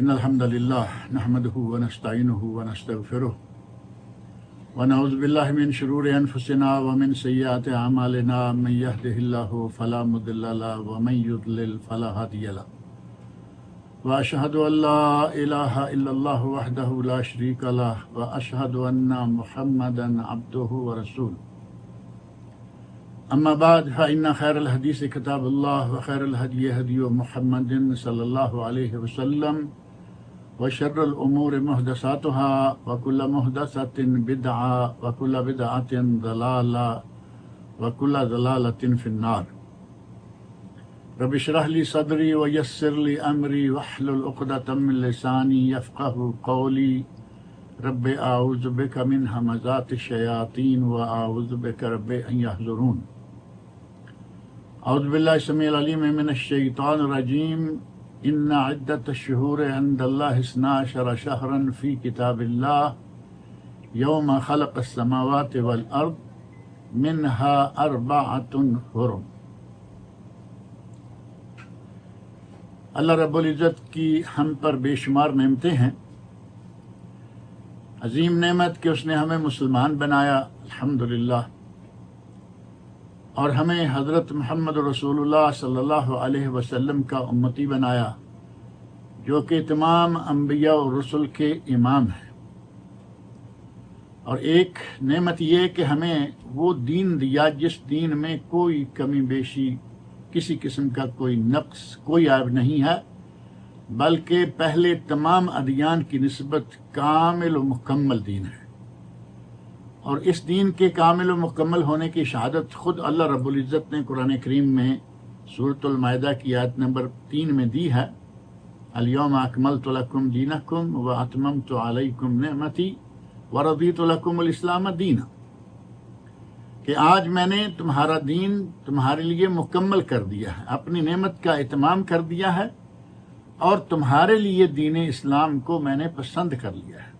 إن الحمد لله نحمده ونستعينه ونستغفره ونعوذ بالله من شرور أنفسنا ومن سيئات أعمالنا من يهده الله فلا مضل له ومن يضلل فلا هادي له وأشهد أن لا إله إلا الله وحده لا شريك له وأشهد أن محمدا عبده ورسوله أما بعد فإن خير الحديث كتاب الله وخير الهدي هدي محمد صلى الله عليه وسلم وشر الأمور محدثاتها وكل محدثة بدعة وكل بدعة ضلالة وكل ضلالة في النار رب اشرح لي صدري ويسر لي أمري واحلل عقدة من لساني يفقهوا قولي رب أعوذ بك من همزات الشياطين وأعوذ بك رب أن يحضرون أعوذ بالله السميع العليم من الشيطان الرجيم إن عدة الشهور عند الله 12 شهرا في كتاب الله يوم خلق السماوات والأرض منها 4 حرم۔ اللہ رب العزت کی ہم پر بے شمار نعمتیں ہیں۔ عظیم نعمت کہ اس نے ہمیں مسلمان بنایا الحمدللہ، اور ہمیں حضرت محمد رسول اللہ صلی اللہ علیہ وسلم کا امتی بنایا، جو کہ تمام انبیاء اور رسل کے امام ہیں۔ اور ایک نعمت یہ کہ ہمیں وہ دین دیا جس دین میں کوئی کمی بیشی، کسی قسم کا کوئی نقص، کوئی عیب نہیں ہے، بلکہ پہلے تمام ادیان کی نسبت کامل و مکمل دین ہے۔ اور اس دین کے کامل و مکمل ہونے کی شہادت خود اللہ رب العزت نے قرآن کریم میں سورۃ المائدہ کی آیت نمبر 3 میں دی ہے، الیوم اکملت لکم دینکم واتممت علیکم نعمتی ورضیت لکم الاسلام دینا، کہ آج میں نے تمہارا دین تمہارے لیے مکمل کر دیا ہے، اپنی نعمت کا اتمام کر دیا ہے، اور تمہارے لیے دین اسلام کو میں نے پسند کر لیا ہے۔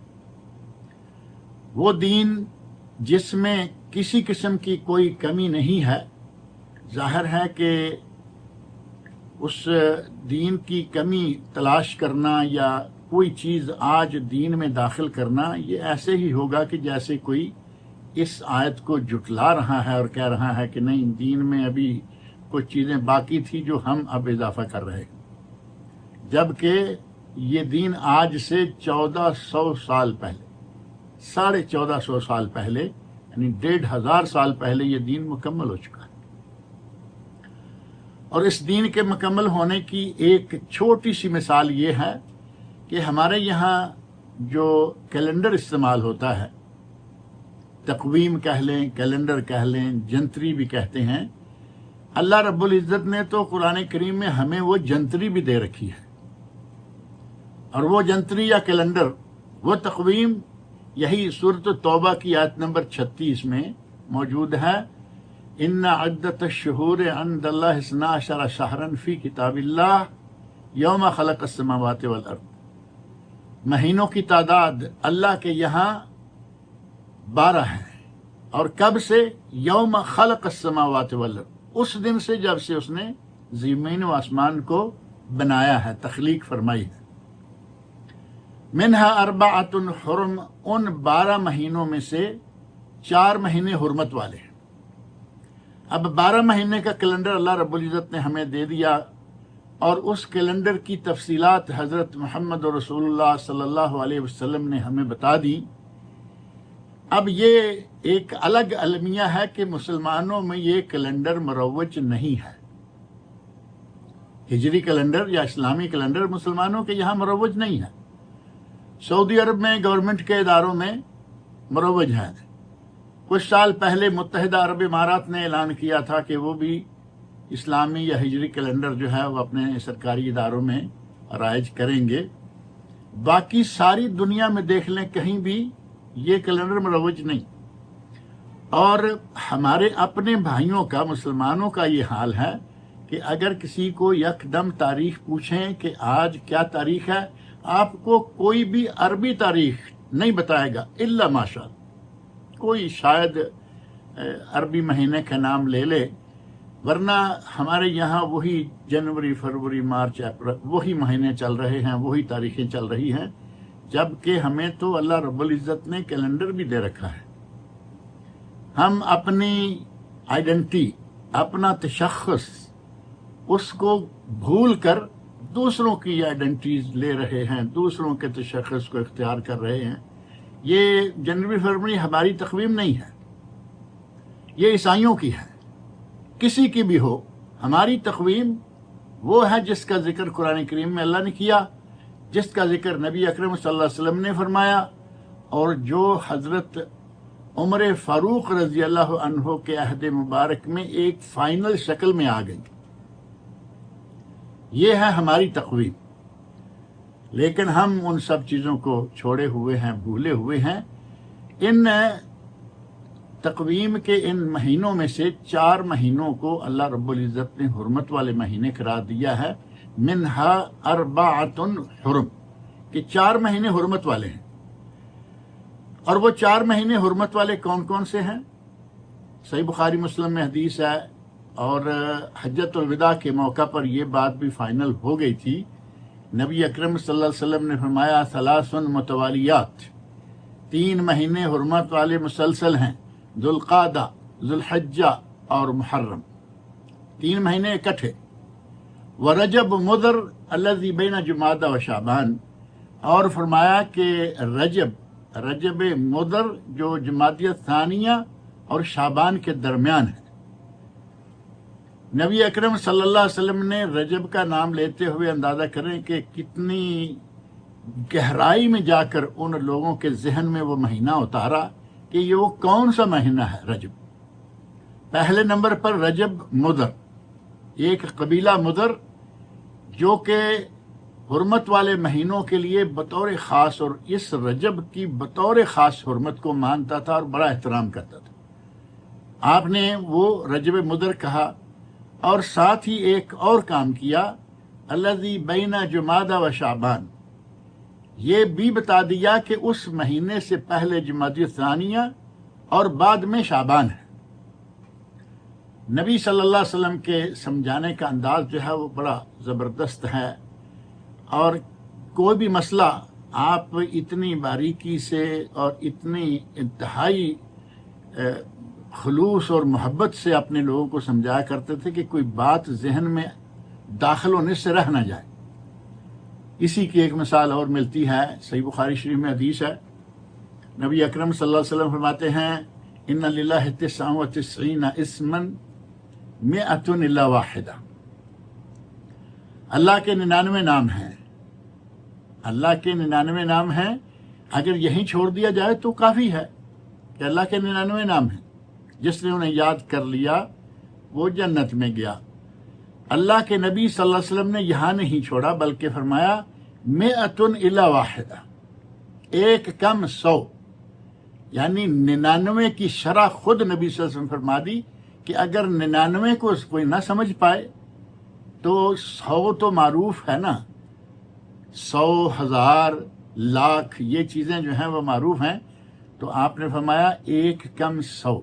وہ دین جس میں کسی قسم کی کوئی کمی نہیں ہے۔ ظاہر ہے کہ اس دین کی کمی تلاش کرنا یا کوئی چیز آج دین میں داخل کرنا، یہ ایسے ہی ہوگا کہ جیسے کوئی اس آیت کو جھٹلا رہا ہے اور کہہ رہا ہے کہ نہیں، دین میں ابھی کچھ چیزیں باقی تھی جو ہم اب اضافہ کر رہے ہیں، جبکہ یہ دین آج سے 1400 سال پہلے، 1450 سال پہلے، یعنی 1500 سال پہلے یہ دین مکمل ہو چکا ہے۔ اور اس دین کے مکمل ہونے کی ایک چھوٹی سی مثال یہ ہے کہ ہمارے یہاں جو کیلنڈر استعمال ہوتا ہے، تقویم کہہ لیں، کیلنڈر کہہ لیں، جنتری بھی کہتے ہیں، اللہ رب العزت نے تو قرآن کریم میں ہمیں وہ جنتری بھی دے رکھی ہے۔ اور وہ جنتری یا کیلنڈر، وہ تقویم، یہی سورۃ توبہ کی آیت نمبر 36 میں موجود ہے، ان عدۃ الشہور عند اللہ 12 شہرا فی کتاب اللہ یوم خلق السماوات والارض۔ مہینوں کی تعداد اللہ کے یہاں 12 ہے، اور کب سے؟ یوم خلق السماوات والارض، اس دن سے جب سے اس نے زمین و آسمان کو بنایا ہے، تخلیق فرمائی ہے۔ منہا 4 حرم، ان 12 مہینوں میں سے 4 مہینے حرمت والے ہیں۔ اب 12 مہینے کا کیلنڈر اللہ رب العزت نے ہمیں دے دیا، اور اس کیلنڈر کی تفصیلات حضرت محمد رسول اللہ صلی اللہ علیہ وسلم نے ہمیں بتا دی۔ اب یہ ایک الگ المیہ ہے کہ مسلمانوں میں یہ کیلنڈر مروج نہیں ہے۔ ہجری کیلنڈر یا اسلامی کیلنڈر مسلمانوں کے یہاں مروج نہیں ہے۔ سعودی عرب میں گورنمنٹ کے اداروں میں مروج ہے۔ کچھ سال پہلے متحدہ عرب امارات نے اعلان کیا تھا کہ وہ بھی اسلامی یا ہجری کیلنڈر جو ہے وہ اپنے سرکاری اداروں میں رائج کریں گے۔ باقی ساری دنیا میں دیکھ لیں، کہیں بھی یہ کیلنڈر مروج نہیں۔ اور ہمارے اپنے بھائیوں کا، مسلمانوں کا یہ حال ہے کہ اگر کسی کو یکدم تاریخ پوچھیں کہ آج کیا تاریخ ہے، آپ کو کوئی بھی عربی تاریخ نہیں بتائے گا الا ماشاءاللہ، کوئی شاید عربی مہینے کا نام لے لے، ورنہ ہمارے یہاں وہی جنوری، فروری، مارچ، اپریل وہی مہینے چل رہے ہیں، وہی تاریخیں چل رہی ہیں، جبکہ ہمیں تو اللہ رب العزت نے کیلنڈر بھی دے رکھا ہے۔ ہم اپنی آئیڈینٹی، اپنا تشخص، اس کو بھول کر دوسروں کی آئیڈینٹیز لے رہے ہیں، دوسروں کے تشخص کو اختیار کر رہے ہیں۔ یہ جنوری فروری ہماری تقویم نہیں ہے، یہ عیسائیوں کی ہے، کسی کی بھی ہو۔ ہماری تقویم وہ ہے جس کا ذکر قرآن کریم میں اللہ نے کیا، جس کا ذکر نبی اکرم صلی اللہ علیہ وسلم نے فرمایا، اور جو حضرت عمر فاروق رضی اللہ عنہ کے عہد مبارک میں ایک فائنل شکل میں آ گئی۔ یہ ہے ہماری تقویم، لیکن ہم ان سب چیزوں کو چھوڑے ہوئے ہیں، بھولے ہوئے ہیں۔ ان تقویم کے ان مہینوں میں سے 4 مہینوں کو اللہ رب العزت نے حرمت والے مہینے قرار دیا ہے، منہا اربعۃ حرم، کہ 4 مہینے حرمت والے ہیں۔ اور وہ 4 مہینے حرمت والے کون کون سے ہیں؟ صحیح بخاری مسلم میں حدیث ہے، اور حجۃ الوداع کے موقع پر یہ بات بھی فائنل ہو گئی تھی۔ نبی اکرم صلی اللہ علیہ وسلم نے فرمایا 3 متوالیات، 3 مہینے حرمت والے مسلسل ہیں، ذوالقعدہ، ذوالحجہ اور محرم، 3 مہینے اکٹھے۔ ورجب مضر الذی بین جمادہ و شعبان، اور فرمایا کہ رجب مضر جو جمادی ثانیہ اور شعبان کے درمیان ہے۔ نبی اکرم صلی اللہ علیہ وسلم نے رجب کا نام لیتے ہوئے اندازہ کریں کہ کتنی گہرائی میں جا کر ان لوگوں کے ذہن میں وہ مہینہ اتارا کہ یہ وہ کون سا مہینہ ہے رجب۔ پہلے نمبر پر رجب مضر، ایک قبیلہ مضر جو کہ حرمت والے مہینوں کے لیے بطور خاص، اور اس رجب کی بطور خاص حرمت کو مانتا تھا اور بڑا احترام کرتا تھا۔ آپ نے وہ رجب مضر کہا، اور ساتھ ہی ایک اور کام کیا، الذی بین جمادہ و شعبان، یہ بھی بتا دیا کہ اس مہینے سے پہلے جمادی ثانیہ اور بعد میں شعبان ہے۔ نبی صلی اللہ علیہ وسلم کے سمجھانے کا انداز جو ہے وہ بڑا زبردست ہے، اور کوئی بھی مسئلہ آپ اتنی باریکی سے اور اتنی انتہائی خلوص اور محبت سے اپنے لوگوں کو سمجھایا کرتے تھے کہ کوئی بات ذہن میں داخل ہونے سے رہ نہ جائے۔ اسی کی ایک مثال اور ملتی ہے، صحیح بخاری شریف میں حدیث ہے، نبی اکرم صلی اللہ علیہ وسلم فرماتے ہیں ان للہ 99 اسما 100 الا واحدہ، اللہ کے 99 نام ہیں، اللہ کے 99 نام ہیں، اگر یہیں چھوڑ دیا جائے تو کافی ہے کہ اللہ کے 99 نام ہیں، جس نے انہیں یاد کر لیا وہ جنت میں گیا۔ اللہ کے نبی صلی اللہ علیہ وسلم نے یہاں نہیں چھوڑا، بلکہ فرمایا 100 الا واحدہ، ایک کم 100، یعنی 99 کی شرح خود نبی صلی اللہ علیہ وسلم فرما دی کہ اگر 99 کو کوئی نہ سمجھ پائے تو 100 تو معروف ہے نا، 100، 1000، لاکھ، یہ چیزیں جو ہیں وہ معروف ہیں، تو آپ نے فرمایا ایک کم 100۔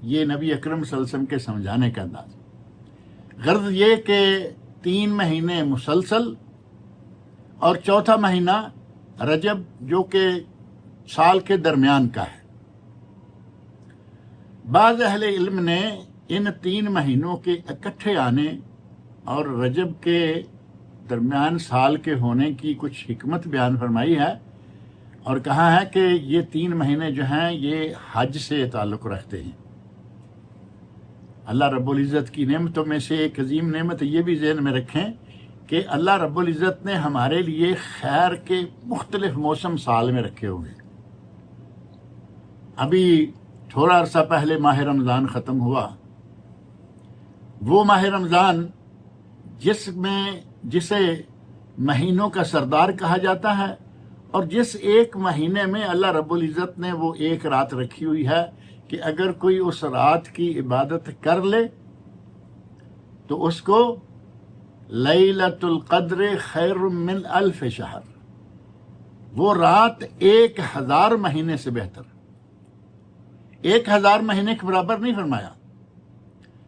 یہ نبی اکرم صلی اللہ علیہ وسلم کے سمجھانے کا انداز۔ غرض یہ کہ 3 مہینے مسلسل، اور چوتھا مہینہ رجب جو کہ سال کے درمیان کا ہے۔ بعض اہل علم نے ان 3 مہینوں کے اکٹھے آنے اور رجب کے درمیان سال کے ہونے کی کچھ حکمت بیان فرمائی ہے، اور کہا ہے کہ یہ 3 مہینے جو ہیں یہ حج سے تعلق رکھتے ہیں۔ اللہ رب العزت کی نعمتوں میں سے ایک عظیم نعمت یہ بھی ذہن میں رکھیں کہ اللہ رب العزت نے ہمارے لیے خیر کے مختلف موسم سال میں رکھے ہوئے ہیں۔ ابھی تھوڑا عرصہ پہلے ماہ رمضان ختم ہوا، وہ ماہ رمضان جسے مہینوں کا سردار کہا جاتا ہے، اور جس ایک مہینے میں اللہ رب العزت نے وہ ایک رات رکھی ہوئی ہے کہ اگر کوئی اس رات کی عبادت کر لے تو اس کو لیلۃ القدر خیر من 1000 شہر، وہ رات 1000 مہینے سے بہتر، 1000 مہینے کے برابر نہیں فرمایا،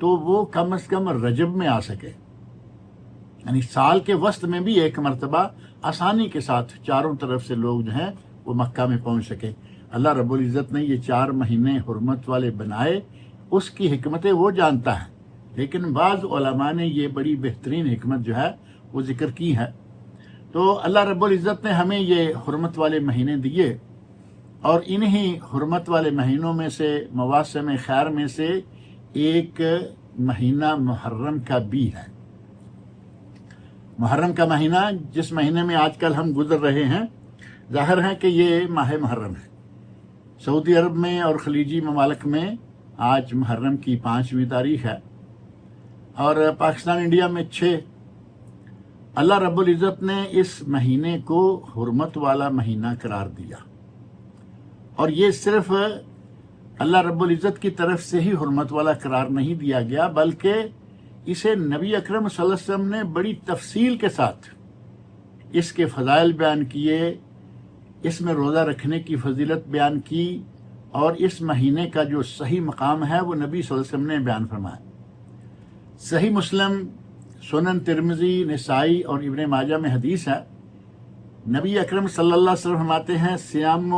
تو وہ کم از کم رجب میں آ سکے، یعنی سال کے وسط میں بھی ایک مرتبہ آسانی کے ساتھ چاروں طرف سے لوگ جو ہیں وہ مکہ میں پہنچ سکے۔ اللہ رب العزت نے یہ 4 مہینے حرمت والے بنائے، اس کی حکمتیں وہ جانتا ہے، لیکن بعض علماء نے یہ بڑی بہترین حکمت جو ہے وہ ذکر کی ہے۔ تو اللہ رب العزت نے ہمیں یہ حرمت والے مہینے دیے، اور انہی حرمت والے مہینوں میں سے، مواسم خیر میں سے ایک مہینہ محرم کا بھی ہے۔ محرم کا مہینہ جس مہینے میں آج کل ہم گزر رہے ہیں، ظاہر ہے کہ یہ ماہ محرم ہے۔ سعودی عرب میں اور خلیجی ممالک میں آج محرم کی 5ویں تاریخ ہے، اور پاکستان انڈیا میں 6۔ اللہ رب العزت نے اس مہینے کو حرمت والا مہینہ قرار دیا، اور یہ صرف اللہ رب العزت کی طرف سے ہی حرمت والا قرار نہیں دیا گیا، بلکہ اسے نبی اکرم صلی اللہ علیہ وسلم نے بڑی تفصیل کے ساتھ اس کے فضائل بیان کیے، اس میں روزہ رکھنے کی فضیلت بیان کی، اور اس مہینے کا جو صحیح مقام ہے وہ نبی صلی اللہ علیہ وسلم نے بیان فرمایا۔ صحیح مسلم، سنن ترمذی، نسائی اور ابن ماجہ میں حدیث ہے، نبی اکرم صلی اللہ علیہ وسلم فرماتے ہیں سیام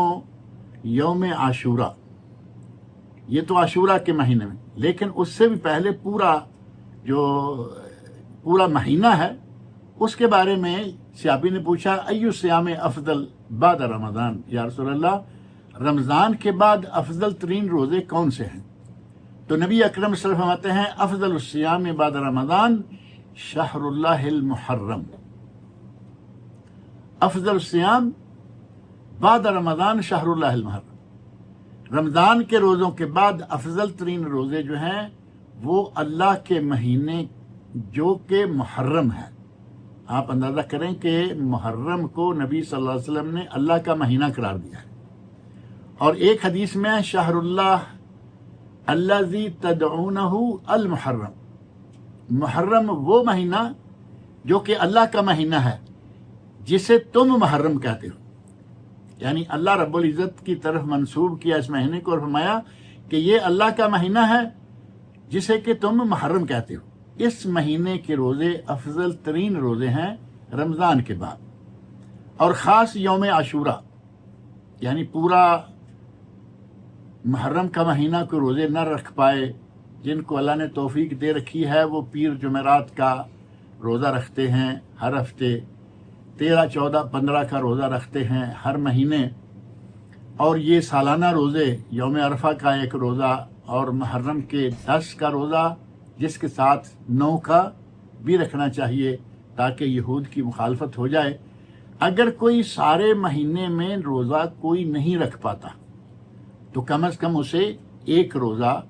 یوم عاشورہ، یہ تو عاشورہ کے مہینے میں، لیکن اس سے بھی پہلے پورا مہینہ ہے، اس کے بارے میں صحابی نے پوچھا ایو سیام افضل بعد رمضان، یا رسول اللہ رمضان کے بعد افضل ترین روزے کون سے ہیں؟ تو نبی اکرم صلی اللہ علیہ وسلم فرماتے ہیں افضل الصیام بعد رمضان شہر اللہ المحرم، افضل الصیام بعد رمضان شہر اللہ المحرم، رمضان کے روزوں کے بعد افضل ترین روزے جو ہیں وہ اللہ کے مہینے جو کہ محرم ہے۔ آپ اندازہ کریں کہ محرم کو نبی صلی اللہ علیہ وسلم نے اللہ کا مہینہ قرار دیا ہے، اور ایک حدیث میں شہر اللہ الذی تدعونہ المحرم، محرم وہ مہینہ جو کہ اللہ کا مہینہ ہے جسے تم محرم کہتے ہو، یعنی اللہ رب العزت کی طرف منسوب کیا اس مہینے کو، اور فرمایا کہ یہ اللہ کا مہینہ ہے جسے کہ تم محرم کہتے ہو۔ اس مہینے کے روزے افضل ترین روزے ہیں رمضان کے بعد، اور خاص یوم عاشورہ، یعنی پورا محرم کا مہینہ کو روزے نہ رکھ پائے، جن کو اللہ نے توفیق دے رکھی ہے وہ پیر جمعرات کا روزہ رکھتے ہیں، ہر ہفتے 13، 14، 15 کا روزہ رکھتے ہیں ہر مہینے، اور یہ سالانہ روزے، یوم عرفہ کا ایک روزہ اور محرم کے 10 کا روزہ، جس کے ساتھ 9 کا بھی رکھنا چاہیے تاکہ یہود کی مخالفت ہو جائے۔ اگر کوئی سارے مہینے میں روزہ کوئی نہیں رکھ پاتا تو کم از کم اسے ایک روزہ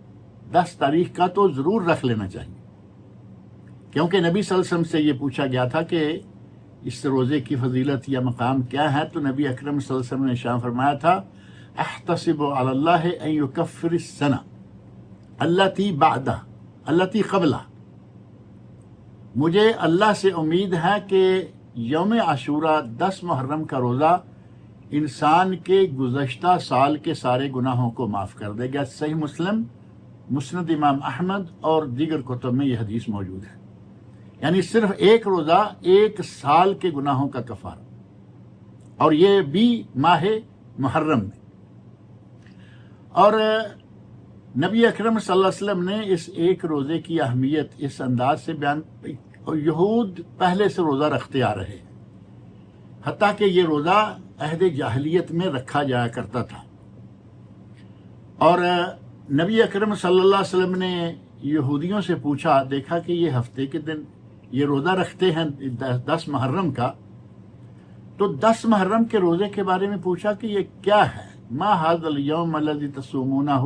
10 تاریخ کا تو ضرور رکھ لینا چاہیے، کیونکہ نبی صلی اللہ علیہ وسلم سے یہ پوچھا گیا تھا کہ اس روزے کی فضیلت یا مقام کیا ہے، تو نبی اکرم صلی اللہ علیہ وسلم نے ارشاد فرمایا تھا احتسب علی اللہ ان یکفر السنہ التی بعدہ التی قبلہ، مجھے اللہ سے امید ہے کہ یوم عاشورہ 10 محرم کا روزہ انسان کے گزشتہ سال کے سارے گناہوں کو معاف کر دے گا۔ صحیح مسلم، مسند امام احمد اور دیگر کتب میں یہ حدیث موجود ہے، یعنی صرف ایک روزہ 1 سال کے گناہوں کا کفارہ، اور یہ بھی ماہ محرم میں۔ اور نبی اکرم صلی اللہ علیہ وسلم نے اس ایک روزے کی اہمیت اس انداز سے بیان، یہود پہلے سے روزہ رکھتے آ رہے ہیں، حتیٰ کہ یہ روزہ عہد جاہلیت میں رکھا جایا کرتا تھا، اور نبی اکرم صلی اللہ علیہ وسلم نے یہودیوں سے پوچھا، دیکھا کہ یہ ہفتے کے دن یہ روزہ رکھتے ہیں 10 محرم کا، تو 10 محرم کے روزے کے بارے میں پوچھا کہ یہ کیا ہے، ما ھذا الیوم الذی تصومونہ،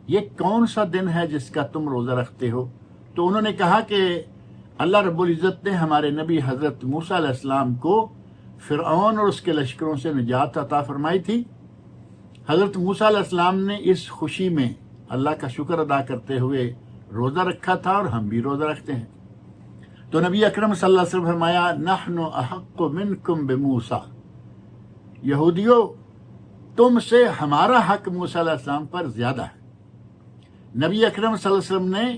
یہ کون سا دن ہے جس کا تم روزہ رکھتے ہو؟ تو انہوں نے کہا کہ اللہ رب العزت نے ہمارے نبی حضرت موسیٰ علیہ السلام کو فرعون اور اس کے لشکروں سے نجات عطا فرمائی تھی۔ حضرت موسیٰ علیہ السلام نے اس خوشی میں اللہ کا شکر ادا کرتے ہوئے روزہ رکھا تھا، اور ہم بھی روزہ رکھتے ہیں۔ تو نبی اکرم صلی اللہ علیہ وسلم فرمایا نحن احق منکم بموسیٰ، یہودیو تم سے ہمارا حق موسیٰ علیہ السلام پر زیادہ ہے۔ نبی اکرم صلی اللہ علیہ وسلم نے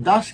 10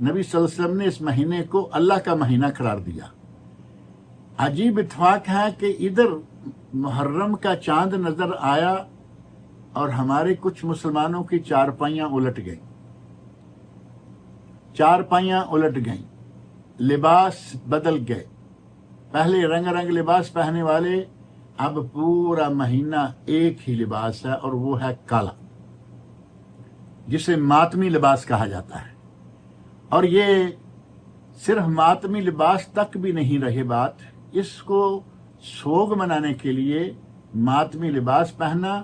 نبی صلی اللہ علیہ وسلم نے اس مہینے کو اللہ کا مہینہ قرار دیا۔ عجیب اتفاق ہے کہ ادھر محرم کا چاند نظر آیا اور ہمارے کچھ مسلمانوں کی چارپائیاں الٹ گئیں، چارپائیاں الٹ گئیں، لباس بدل گئے۔ پہلے رنگ رنگ لباس پہننے والے اب پورا مہینہ ایک ہی لباس ہے، اور وہ ہے کالا، جسے ماتمی لباس کہا جاتا ہے۔ اور یہ صرف ماتمی لباس تک بھی نہیں رہے بات، اس کو سوگ منانے کے لیے ماتمی لباس پہنا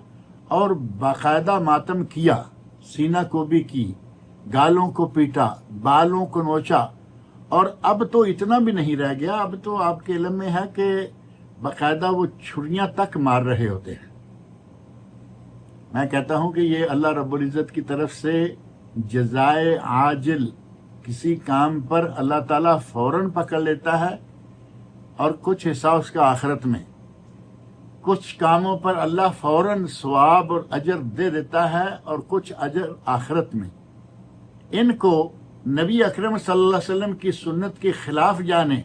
اور باقاعدہ ماتم کیا، سینہ کو بھی کی، گالوں کو پیٹا، بالوں کو نوچا۔ اور اب تو اتنا بھی نہیں رہ گیا، اب تو آپ کے علم میں ہے کہ باقاعدہ وہ چھریاں تک مار رہے ہوتے ہیں۔ میں کہتا ہوں کہ یہ اللہ رب العزت کی طرف سے جزائے عاجل، کسی کام پر اللہ تعالیٰ فوراً پکڑ لیتا ہے اور کچھ حصہ اس کا آخرت میں، کچھ کاموں پر اللہ فوراً ثواب اور اجر دے دیتا ہے اور کچھ اجر آخرت میں۔ ان کو نبی اکرم صلی اللہ علیہ وسلم کی سنت کے خلاف جانے،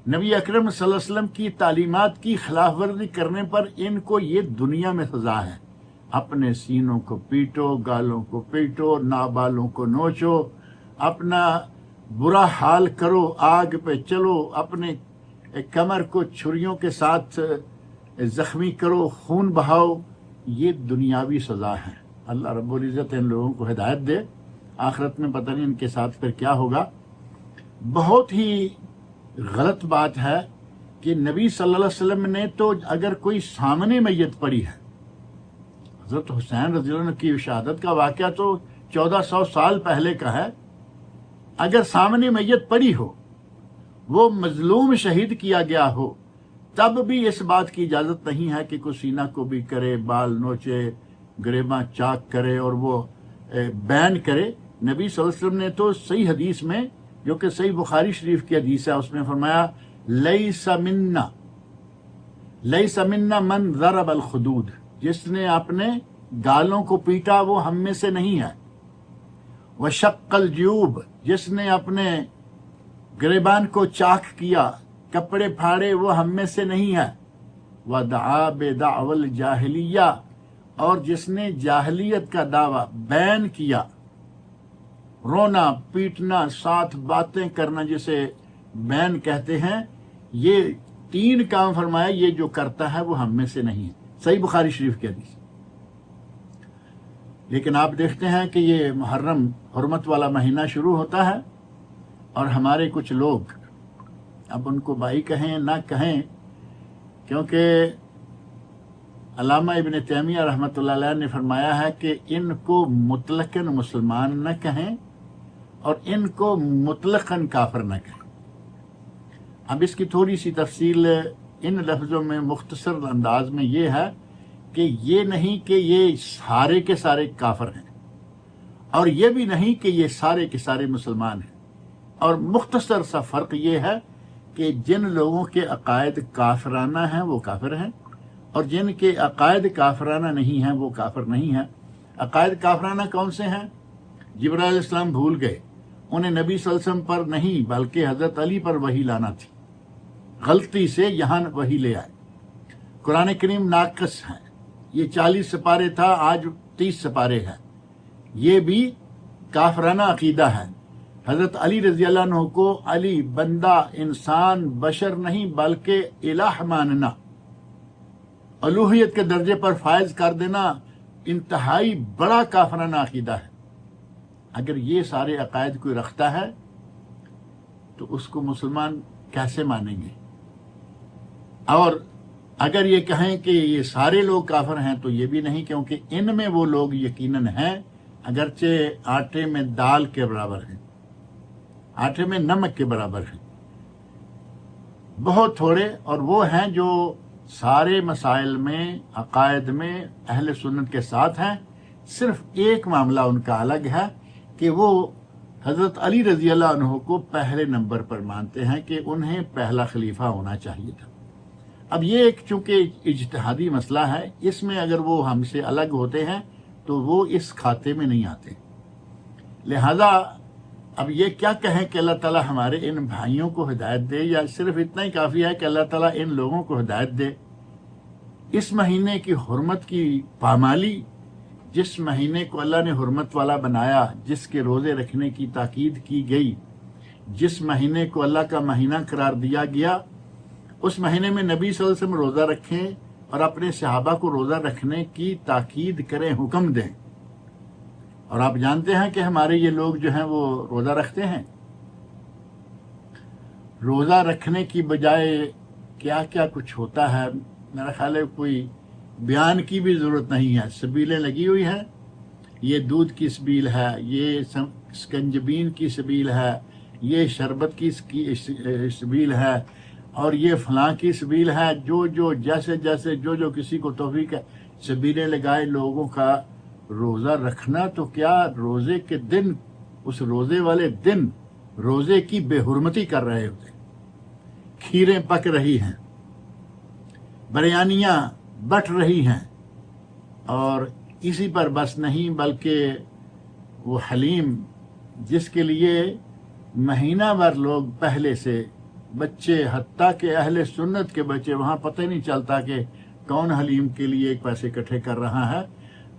نبی اکرم صلی اللہ علیہ وسلم کی تعلیمات کی خلاف ورزی کرنے پر ان کو یہ دنیا میں سزا ہے۔ اپنے سینوں کو پیٹو، گالوں کو پیٹو، نابالوں کو نوچو، اپنا برا حال کرو، آگ پہ چلو، اپنے کمر کو چھریوں کے ساتھ زخمی کرو، خون بہاؤ، یہ دنیاوی سزا ہے۔ اللہ رب العزت ان لوگوں کو ہدایت دے، آخرت میں پتہ نہیں ان کے ساتھ پھر کیا ہوگا۔ بہت ہی غلط بات ہے کہ نبی صلی اللہ علیہ وسلم نے تو اگر کوئی سامنے میت پڑی ہے، حضرت حسین رضی اللہ عنہ کی شہادت کا واقعہ تو 1400 سال پہلے کا ہے، اگر سامنے میت پڑی ہو، وہ مظلوم شہید کیا گیا ہو، تب بھی اس بات کی اجازت نہیں ہے کہ کوئی سینہ کو بھی کرے، بال نوچے، گریباں چاک کرے اور وہ بین کرے۔ نبی صلی اللہ علیہ وسلم نے تو صحیح حدیث میں، جو کہ صحیح بخاری شریف کی حدیث ہے، اس میں فرمایا لیس منا، لیس منا من ضرب الخدود، جس نے اپنے گالوں کو پیٹا وہ ہم میں سے نہیں ہے۔ وشق الجیوب، جس نے اپنے گریبان کو چاک کیا، کپڑے پھاڑے، وہ ہم میں سے نہیں ہے۔ ودعا بدعوى الجاہلیہ، اور جس نے جاہلیت کا دعویٰ بین کیا، رونا پیٹنا، ساتھ باتیں کرنا، جسے بین کہتے ہیں، یہ 3 کام فرمایا، یہ جو کرتا ہے وہ ہم میں سے نہیں ہے۔ صحیح بخاری شریف کی حدیث۔ لیکن آپ دیکھتے ہیں کہ یہ محرم حرمت والا مہینہ شروع ہوتا ہے اور ہمارے کچھ لوگ، اب ان کو بھائی کہیں نہ کہیں، کیونکہ علامہ ابن تیمیہ رحمۃ اللہ علیہ نے فرمایا ہے کہ ان کو مطلقاً مسلمان نہ کہیں اور ان کو مطلقاً کافر نہ کہیں۔ اب اس کی تھوڑی سی تفصیل ان لفظوں میں مختصر انداز میں یہ ہے کہ یہ نہیں کہ یہ سارے کے سارے کافر ہیں، اور یہ بھی نہیں کہ یہ سارے کے سارے مسلمان ہیں، اور مختصر سا فرق یہ ہے کہ جن لوگوں کے عقائد کافرانہ ہیں وہ کافر ہیں، اور جن کے عقائد کافرانہ نہیں ہیں وہ کافر نہیں ہیں۔ عقائد کافرانہ کون سے ہیں؟ جبرائیل علیہ السلام بھول گئے، انہیں نبی صلی اللہ علیہ وسلم پر نہیں بلکہ حضرت علی پر وحی لانا تھی، غلطی سے یہاں وحی لے آئے۔ قرآن کریم ناقص ہے، یہ 40 سپارے تھا، آج 30 سپارے ہے، یہ بھی کافرانہ عقیدہ ہے۔ حضرت علی رضی اللہ عنہ کو علی بندہ، انسان، بشر نہیں بلکہ الہ ماننا، الوہیت کے درجے پر فائز کر دینا، انتہائی بڑا کافرانہ عقیدہ ہے۔ اگر یہ سارے عقائد کوئی رکھتا ہے تو اس کو مسلمان کیسے مانیں گے؟ اور اگر یہ کہیں کہ یہ سارے لوگ کافر ہیں تو یہ بھی نہیں، کیونکہ ان میں وہ لوگ یقیناً ہیں، اگرچہ آٹے میں دال کے برابر ہیں، آٹے میں نمک کے برابر ہیں، بہت تھوڑے، اور وہ ہیں جو سارے مسائل میں، عقائد میں اہل سنت کے ساتھ ہیں۔ صرف ایک معاملہ ان کا الگ ہے کہ وہ حضرت علی رضی اللہ عنہ کو پہلے نمبر پر مانتے ہیں کہ انہیں پہلا خلیفہ ہونا چاہیے تھا۔ اب یہ ایک چونکہ اجتہادی مسئلہ ہے، اس میں اگر وہ ہم سے الگ ہوتے ہیں تو وہ اس کھاتے میں نہیں آتے۔ لہذا اب یہ کیا کہیں کہ اللہ تعالیٰ ہمارے ان بھائیوں کو ہدایت دے، یا صرف اتنا ہی کافی ہے کہ اللہ تعالیٰ ان لوگوں کو ہدایت دے؟ اس مہینے کی حرمت کی پامالی، جس مہینے کو اللہ نے حرمت والا بنایا، جس کے روزے رکھنے کی تاکید کی گئی، جس مہینے کو اللہ کا مہینہ قرار دیا گیا، اس مہینے میں نبی صلی اللہ علیہ وسلم روزہ رکھیں اور اپنے صحابہ کو روزہ رکھنے کی تاکید کریں، حکم دیں۔ اور آپ جانتے ہیں کہ ہمارے یہ لوگ جو ہیں وہ روزہ رکھتے ہیں۔ روزہ رکھنے کی بجائے کیا کیا کچھ ہوتا ہے، میرا خیال ہے کوئی بیان کی بھی ضرورت نہیں ہے۔ سبیلیں لگی ہوئی ہیں، یہ دودھ کی سبیل ہے، یہ سکنجبین کی سبیل ہے، یہ شربت کی سبیل ہے، اور یہ فلاں کی سبیل ہے۔ جو جیسے جو کسی کو توفیق ہے سبیلیں لگائے لوگوں کا۔ روزہ رکھنا تو کیا، روزے کے دن، اس روزے والے دن روزے کی بے حرمتی کر رہے ہوتے، کھیریں پک رہی ہیں، بریانیاں بٹ رہی ہیں، اور اسی پر بس نہیں بلکہ وہ حلیم جس کے لیے مہینہ بھر لوگ پہلے سے بچے، حتیٰ کہ اہل سنت کے بچے، وہاں پتہ ہی نہیں چلتا کہ کون حلیم کے لیے ایک پیسے اکٹھے کر رہا ہے۔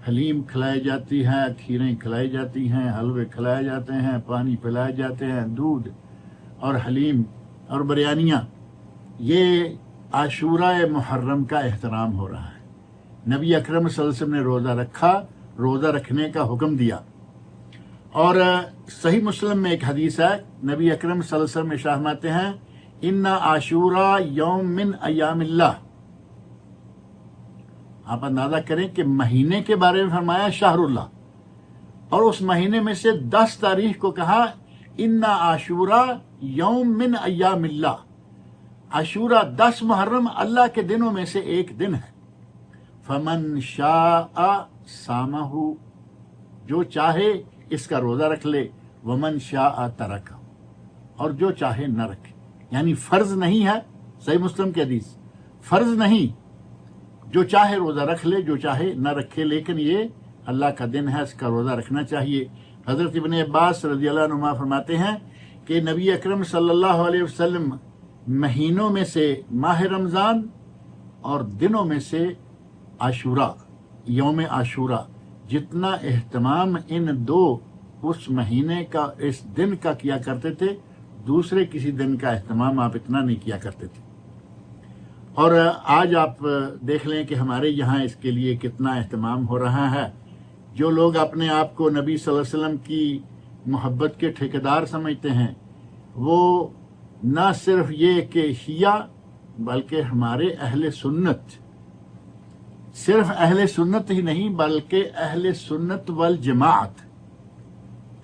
حلیم کھلائی جاتی ہے، کھیریں کھلائی جاتی ہیں، حلوے کھلائے جاتے ہیں، پانی پلائے جاتے ہیں، دودھ اور حلیم اور بریانیاں۔ یہ عاشورہ محرم کا احترام ہو رہا ہے۔ نبی اکرم صلی اللہ علیہ وسلم نے روزہ رکھا، روزہ رکھنے کا حکم دیا۔ اور صحیح مسلم میں ایک حدیث ہے، نبی اکرم صلی اللہ علیہ وسلم ارشاد فرماتے ہیں، ان عاشورہ یوم من ایام اللہ۔ آپ اندازہ کریں کہ مہینے کے بارے میں فرمایا شہر اللہ، اور اس مہینے میں سے 10 تاریخ کو کہا ان عاشورہ یوم من ایام اللہ۔ عاشورہ 10 محرم اللہ کے دنوں میں سے ایک دن ہے۔ فمن شاء صامہ، جو چاہے اس کا روزہ رکھ لے، ومن شاء ترکہ، اور جو چاہے نہ رکھے۔ یعنی فرض نہیں ہے، صحیح مسلم کی حدیث، فرض نہیں، جو چاہے روزہ رکھ لے، جو چاہے نہ رکھے، لیکن یہ اللہ کا دن ہے، اس کا روزہ رکھنا چاہیے۔ حضرت ابن عباس رضی اللہ عنہما فرماتے ہیں کہ نبی اکرم صلی اللہ علیہ وسلم مہینوں میں سے ماہ رمضان اور دنوں میں سے عاشورہ، یوم عاشورہ، جتنا اہتمام ان دو اس مہینے کا، اس دن کا کیا کرتے تھے، دوسرے کسی دن کا اہتمام آپ اتنا نہیں کیا کرتے تھے۔ اور آج آپ دیکھ لیں کہ ہمارے یہاں اس کے لیے کتنا اہتمام ہو رہا ہے۔ جو لوگ اپنے آپ کو نبی صلی اللہ علیہ وسلم کی محبت کے ٹھیکیدار سمجھتے ہیں، وہ نہ صرف یہ کہ شیعہ بلکہ ہمارے اہل سنت، صرف اہل سنت ہی نہیں بلکہ اہل سنت والجماعت،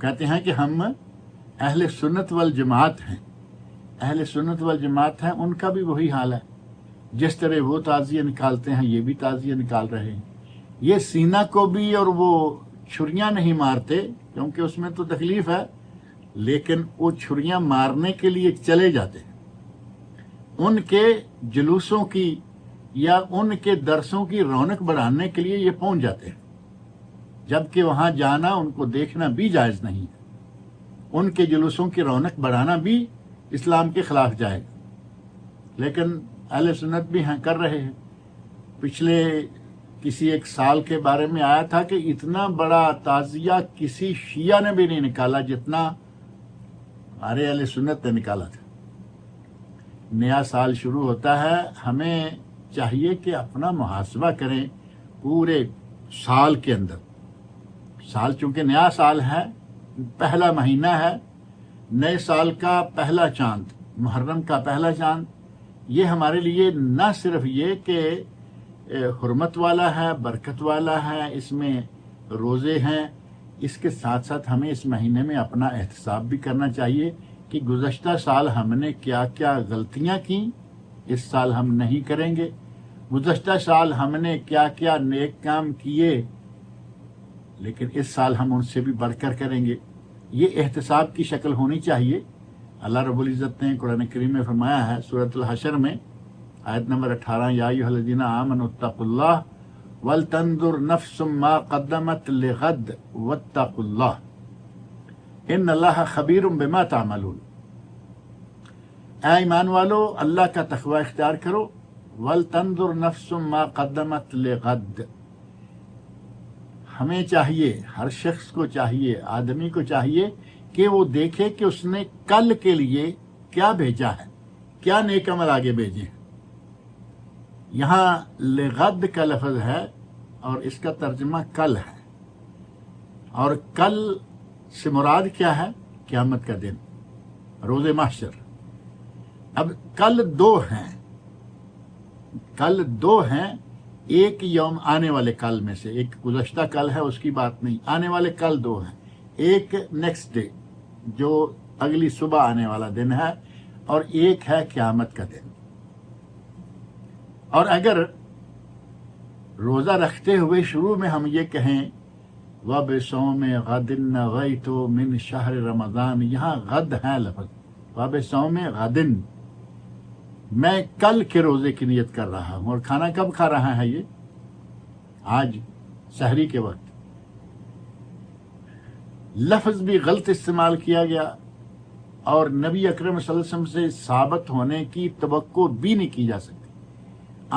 کہتے ہیں کہ ہم اہل سنت والجماعت ہیں۔ اہل سنت والجماعت ہیں، ان کا بھی وہی حال ہے۔ جس طرح وہ تعزیہ نکالتے ہیں، یہ بھی تعزیہ نکال رہے ہیں۔ یہ سینہ کو بھی، اور وہ چھریاں نہیں مارتے کیونکہ اس میں تو تکلیف ہے، لیکن وہ چھریاں مارنے کے لیے چلے جاتے ہیں۔ ان کے جلوسوں کی یا ان کے درسوں کی رونق بڑھانے کے لیے یہ پہنچ جاتے ہیں، جبکہ وہاں جانا، ان کو دیکھنا بھی جائز نہیں ہے۔ ان کے جلوسوں کی رونق بڑھانا بھی اسلام کے خلاف جائے گا، لیکن اہل سنت بھی ہیں، کر رہے ہیں۔ پچھلے کسی ایک سال کے بارے میں آیا تھا کہ اتنا بڑا تعزیہ کسی شیعہ نے بھی نہیں نکالا جتنا ہمارے اہل سنت نے نکالا تھا۔ نیا سال شروع ہوتا ہے، ہمیں چاہیے کہ اپنا محاسبہ کریں پورے سال کے اندر۔ سال چونکہ نیا سال ہے، پہلا مہینہ ہے، نئے سال کا پہلا چاند، محرم کا پہلا چاند، یہ ہمارے لیے نہ صرف یہ کہ حرمت والا ہے، برکت والا ہے، اس میں روزے ہیں، اس کے ساتھ ساتھ ہمیں اس مہینے میں اپنا احتساب بھی کرنا چاہیے کہ گزشتہ سال ہم نے کیا کیا غلطیاں کیں، اس سال ہم نہیں کریں گے۔ گزشتہ سال ہم نے کیا کیا نیک کام کیے، لیکن اس سال ہم ان سے بھی بڑھ کر کریں گے۔ یہ احتساب کی شکل ہونی چاہیے۔ اللہ رب العزت نے قرآن کریم میں فرمایا ہے، سورۃ الحشر میں آیت نمبر 18، یا ایھا الذین آمنوا اتقوا اللہ ولتنظر نفس ما قدمت لغد واتقوا اللہ۔ ان اللہ خبیر بما تعملون۔ اے ایمان والو، اللہ کا تقوی اختیار کرو۔ ولتنظر نفس ما قدمت لغد، ہمیں چاہیے، ہر شخص کو چاہیے، آدمی کو چاہیے کہ وہ دیکھے کہ اس نے کل کے لیے کیا بھیجا ہے، کیا نیک عمل آگے بھیجے ہیں۔ یہاں لغد کا لفظ ہے اور اس کا ترجمہ کل ہے، اور کل سے مراد کیا ہے؟ قیامت کا دن، روز محشر۔ اب کل دو ہیں، ایک یوم آنے والے کل میں سے، ایک گزشتہ کل ہے اس کی بات نہیں، آنے والے کل دو ہیں، ایک نیکسٹ ڈے جو اگلی صبح آنے والا دن ہے، اور ایک ہے قیامت کا دن۔ اور اگر روزہ رکھتے ہوئے شروع میں ہم یہ کہیں وَبِصَوْمِ غَدٍ نَوَيْتُ مِنْ شَهْرِ رمضان، یہاں غد ہے لفظ، وَبِصَوْمِ غَدٍ، میں کل کے روزے کی نیت کر رہا ہوں۔ اور کھانا کب کھا رہا ہے؟ یہ آج سحری کے وقت۔ لفظ بھی غلط استعمال کیا گیا، اور نبی اکرم صلی اللہ علیہ وسلم سے ثابت ہونے کی توقع بھی نہیں کی جا سکتی۔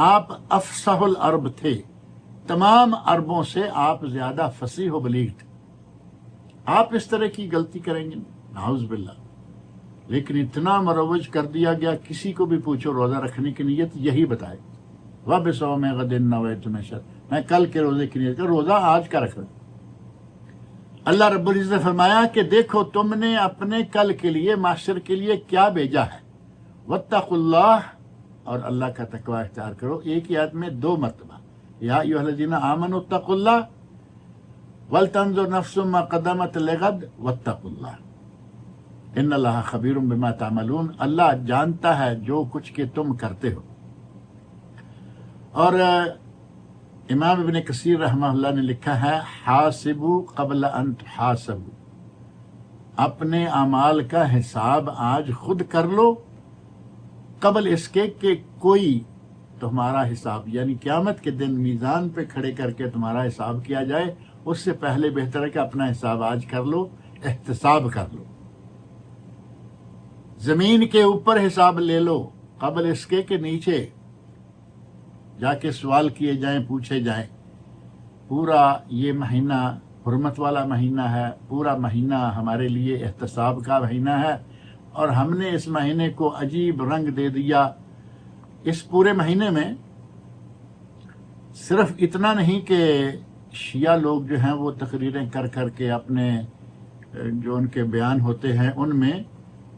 آپ افصح العرب تھے، تمام عربوں سے آپ زیادہ فصیح و بلیغ تھے، آپ اس طرح کی غلطی کریں گے؟ نعوذ باللہ۔ لیکن اتنا مروج کر دیا گیا، کسی کو بھی پوچھو روزہ رکھنے کی نیت یہی بتائے، وَبِصَوْمِ غَدٍ نَوَيْتُ مِنْ شَهْرِ، میں کل کے روزے کی نیت کر، روزہ آج کا رکھ رہا ہوں۔ اللہ رب العزت نے فرمایا کہ دیکھو تم نے اپنے کل کے لیے، معاشر کے لیے کیا بھیجا ہے، وَاتَّقُوا اللَّهَ، اور اللہ کا تقوی اختیار کرو۔ ایک ہی آیت میں دو مرتبہ، یا ایھا الذین آمنوا اتقوا اللہ ولتنظر نفس ما قدمت لغد واتقوا اللہ ان اللہ خبیر بما تعملون، اللہ جانتا ہے جو کچھ کہ تم کرتے ہو۔ اور امام ابن کثیر رحمہ اللہ نے لکھا ہے، حاسبوا قبل ان تحاسبوا، اپنے اعمال کا حساب آج خود کر لو، قبل اس کے کہ کوئی تمہارا حساب، یعنی قیامت کے دن میزان پہ کھڑے کر کے تمہارا حساب کیا جائے، اس سے پہلے بہتر ہے کہ اپنا حساب آج کر لو، احتساب کر لو۔ زمین کے اوپر حساب لے لو، قبل اس کے کہ نیچے جا کے سوال کیے جائیں، پوچھے جائیں۔ پورا یہ مہینہ حرمت والا مہینہ ہے، پورا مہینہ ہمارے لیے احتساب کا مہینہ ہے، اور ہم نے اس مہینے کو عجیب رنگ دے دیا۔ اس پورے مہینے میں صرف اتنا نہیں کہ شیعہ لوگ جو ہیں وہ تقریریں کر کر کے اپنے جو ان کے بیان ہوتے ہیں ان میں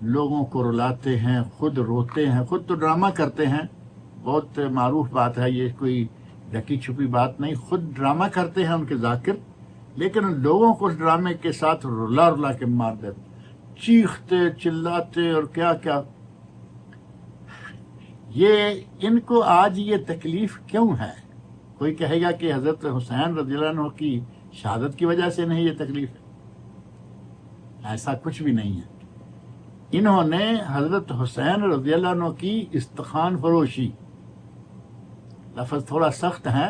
لوگوں کو رلاتے ہیں، خود روتے ہیں، خود تو ڈرامہ کرتے ہیں، بہت معروف بات ہے، یہ کوئی ڈھکی چھپی بات نہیں، خود ڈرامہ کرتے ہیں ان کے ذاکر، لیکن ان لوگوں کو اس ڈرامے کے ساتھ رلا رلا کے مار دیتے، چیختے چلاتے اور کیا کیا۔ یہ ان کو آج یہ تکلیف کیوں ہے؟ کوئی کہے گا کہ حضرت حسین رضی اللہ عنہ کی شہادت کی وجہ سے نہیں یہ تکلیف ہے، ایسا کچھ بھی نہیں ہے۔ انہوں نے حضرت حسین رضی اللہ عنہ کی استخوان فروشی، لفظ تھوڑا سخت ہے،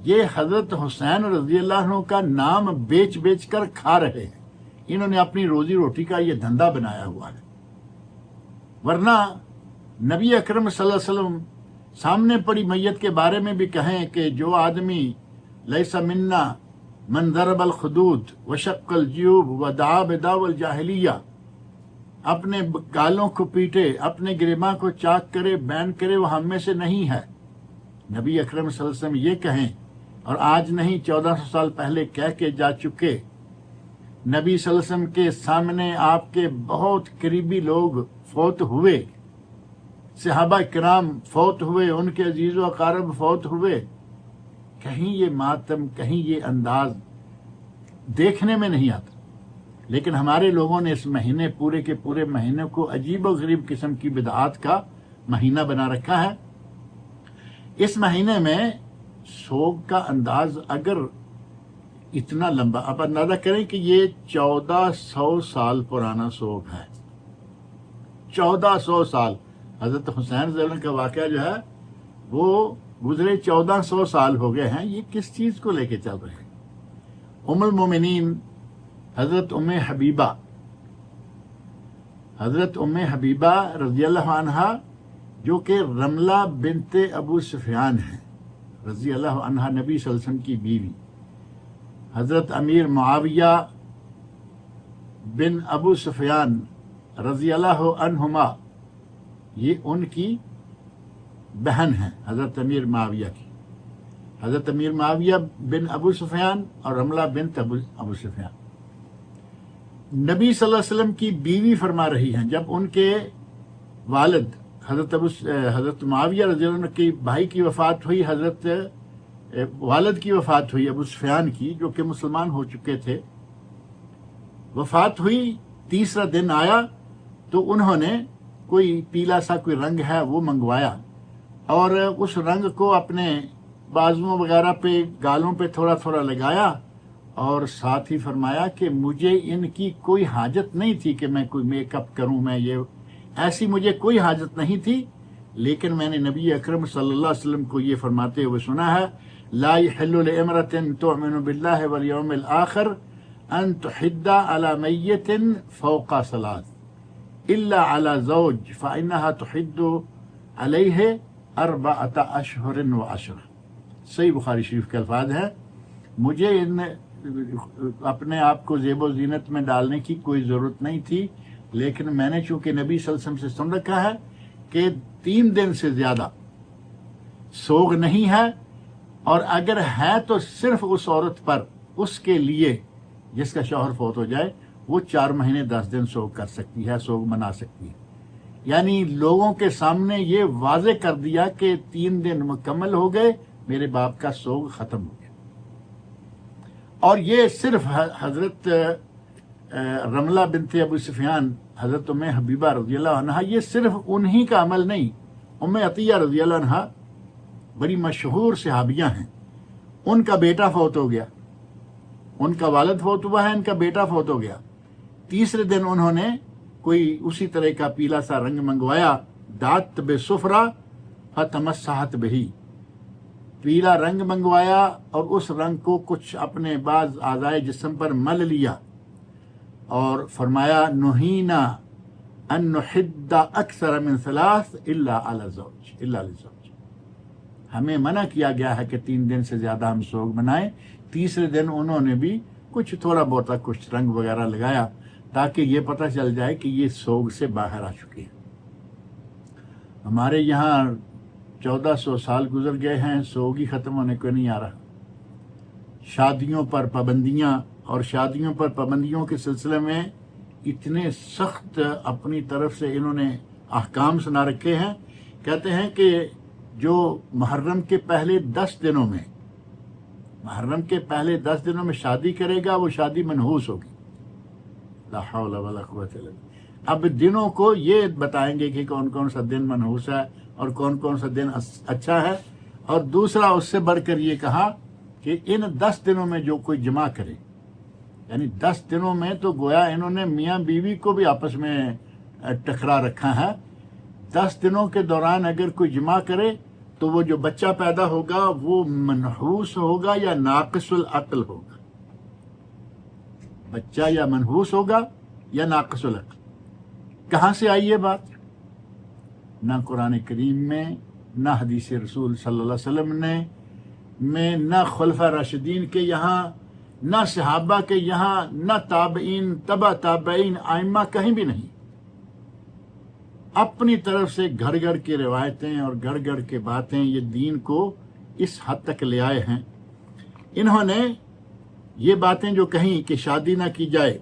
یہ حضرت حسین رضی اللہ عنہ کا نام بیچ بیچ کر کھا رہے ہیں، انہوں نے اپنی روزی روٹی کا یہ دھندا بنایا ہوا ہے۔ ورنہ نبی اکرم صلی اللہ علیہ وسلم سامنے پڑی میت کے بارے میں بھی کہیں کہ جو آدمی لیس منا من ضرب الخدود وشق الجیوب ودعا بدعوى الجاہلیہ، اپنے گالوں کو پیٹے، اپنے گریباں کو چاک کرے، بین کرے، وہ ہم میں سے نہیں ہے۔ نبی اکرم صلی اللہ علیہ وسلم یہ کہیں، اور آج نہیں 1400 سال پہلے کہہ کے جا چکے۔ نبی صلی اللہ علیہ وسلم کے سامنے آپ کے بہت قریبی لوگ فوت ہوئے، صحابہ کرام فوت ہوئے، ان کے عزیز و اقارب فوت ہوئے، کہیں یہ ماتم، کہیں یہ انداز دیکھنے میں نہیں آتا۔ لیکن ہمارے لوگوں نے اس مہینے، پورے کے پورے مہینے کو عجیب و غریب قسم کی بدعات کا مہینہ بنا رکھا ہے۔ اس مہینے میں سوگ کا انداز اگر اتنا لمبا، آپ اندازہ کریں کہ یہ 1400 سال پرانا سوگ ہے، 1400 سال۔ حضرت حسین رضی اللہ عنہ کا واقعہ جو ہے وہ گزرے 1400 سال ہو گئے ہیں، یہ کس چیز کو لے کے چل رہے ہیں؟ ام المومنین حضرت ام حبیبہ حضرت ام حبیبہ رضی اللہ عنہا جو کہ رملہ بنت ابو سفیان ہیں رضی اللہ عنہا، نبی صلی اللہ علیہ وسلم کی بیوی، حضرت امیر معاویہ بن ابو سفیان رضی اللہ عنہما، یہ ان کی بہن ہیں حضرت امیر معاویہ کی، حضرت امیر معاویہ بن ابو سفیان اور رملہ بنت ابو سفیان نبی صلی اللہ علیہ وسلم کی بیوی فرما رہی ہیں جب ان کے والد حضرت معاویہ رضی اللہ عنہ کے بھائی کی وفات ہوئی، حضرت والد کی وفات ہوئی ابو سفیان کی جو کہ مسلمان ہو چکے تھے، وفات ہوئی، تیسرا دن آیا تو انہوں نے کوئی پیلا سا کوئی رنگ ہے وہ منگوایا اور اس رنگ کو اپنے بازوؤں وغیرہ پہ، گالوں پہ تھوڑا تھوڑا لگایا اور ساتھ ہی فرمایا کہ مجھے ان کی کوئی حاجت نہیں تھی کہ میں کوئی میک اپ کروں، میں یہ ایسی مجھے کوئی حاجت نہیں تھی، لیکن میں نے نبی اکرم صلی اللہ علیہ وسلم کو یہ فرماتے ہوئے سنا ہے، لا يحل لامرأة تؤمن بالله واليوم الآخر ان تحد على میت فوق ثلاث الا على زوج فانها تحد علیہ 4 اشہر و10، صحیح بخاری شریف کے الفاظ ہیں، مجھے اپنے آپ کو زیب و زینت میں ڈالنے کی کوئی ضرورت نہیں تھی، لیکن میں نے چونکہ نبی صلی اللہ علیہ وسلم سے سن رکھا ہے کہ 3 دن سے زیادہ سوگ نہیں ہے، اور اگر ہے تو صرف اس عورت پر، اس کے لیے جس کا شوہر فوت ہو جائے، وہ 4 مہینے 10 دن سوگ کر سکتی ہے، سوگ منا سکتی ہے۔ یعنی لوگوں کے سامنے یہ واضح کر دیا کہ 3 دن مکمل ہو گئے، میرے باپ کا سوگ ختم ہو گیا۔ اور یہ صرف حضرت رملہ بنت ابو سفیان، حضرت ام حبیبہ رضی اللہ عنہا، یہ صرف انہی کا عمل نہیں، ام عطیہ رضی اللہ عنہا بڑی مشہور صحابیہ ہیں، ان کا بیٹا فوت ہو گیا، ان کا والد فوت ہوا ہے، ان کا بیٹا فوت ہو گیا، تیسرے دن انہوں نے کوئی اسی طرح کا پیلا سا رنگ منگوایا، دات بصفرا فتمسحت بہی، پیلا رنگ منگوایا اور اس رنگ کو کچھ اپنے بعض اعضائے جسم پر مل لیا اور فرمایا نہینا ان نحد اکثر من 3 الا علی زوج، ہمیں منع کیا گیا ہے کہ 3 دن سے زیادہ ہم سوگ منائیں۔ تیسرے دن انہوں نے بھی کچھ تھوڑا بہت کچھ رنگ وغیرہ لگایا تاکہ یہ پتہ چل جائے کہ یہ سوگ سے باہر آ چکے ہیں۔ ہمارے یہاں 1400 سال گزر گئے ہیں، سوگ ہی ختم ہونے کو نہیں آ رہا۔ شادیوں پر پابندیاں، اور شادیوں پر پابندیوں کے سلسلے میں اتنے سخت اپنی طرف سے انہوں نے احکام سنا رکھے ہیں، کہتے ہیں کہ جو محرم کے پہلے 10 دنوں میں، محرم کے پہلے 10 دنوں میں شادی کرے گا وہ شادی منحوس ہوگی۔ لا حول ولا قوت الا باللہ۔ اب دنوں کو یہ بتائیں گے کہ کون کون سا دن منحوس ہے اور کون کون سا دن اچھا ہے، اور دوسرا اس سے بڑھ کر یہ کہا کہ ان 10 دنوں میں جو کوئی جمع کرے، یعنی 10 دنوں میں تو گویا انہوں نے میاں بیوی کو بھی آپس میں ٹکرا رکھا ہے۔ 10 دنوں کے دوران اگر کوئی جمع کرے تو وہ جو بچہ پیدا ہوگا وہ منحوس ہوگا یا ناقص العقل ہوگا، بچہ یا منحوس ہوگا یا ناقص العقل۔ کہاں سے آئی یہ بات؟ نہ قرآن کریم میں، نہ حدیث رسول صلی اللہ علیہ وسلم میں، نہ خلفاء راشدین کے یہاں، نہ صحابہ کے یہاں، نہ تابعین، تبع تابعین، ائمہ، کہیں بھی نہیں۔ اپنی طرف سے گھڑ گھڑ کے روایتیں اور گھڑ گھڑ کے باتیں یہ دین کو اس حد تک لے آئے ہیں۔ انہوں نے یہ باتیں جو کہیں کہ شادی نہ کی جائے،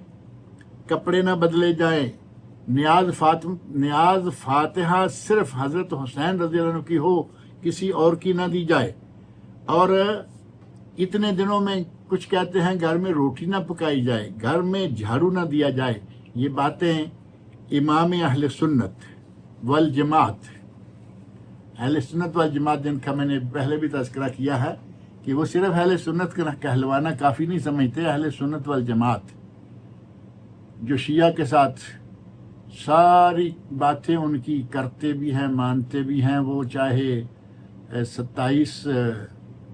کپڑے نہ بدلے جائیں، نیاز فاتحہ صرف حضرت حسین رضی اللہ عنہ کی ہو، کسی اور کی نہ دی جائے، اور اتنے دنوں میں کچھ کہتے ہیں گھر میں روٹی نہ پکائی جائے، گھر میں جھاڑو نہ دیا جائے، یہ باتیں امام اہل سنت والجماعت، اہل سنت والجماعت جن کا میں نے پہلے بھی تذکرہ کیا ہے کہ وہ صرف اہل سنت کا کہلوانا کافی نہیں سمجھتے، اہل سنت والجماعت جو شیعہ کے ساتھ ساری باتیں ان کی کرتے بھی ہیں، مانتے بھی ہیں، وہ چاہے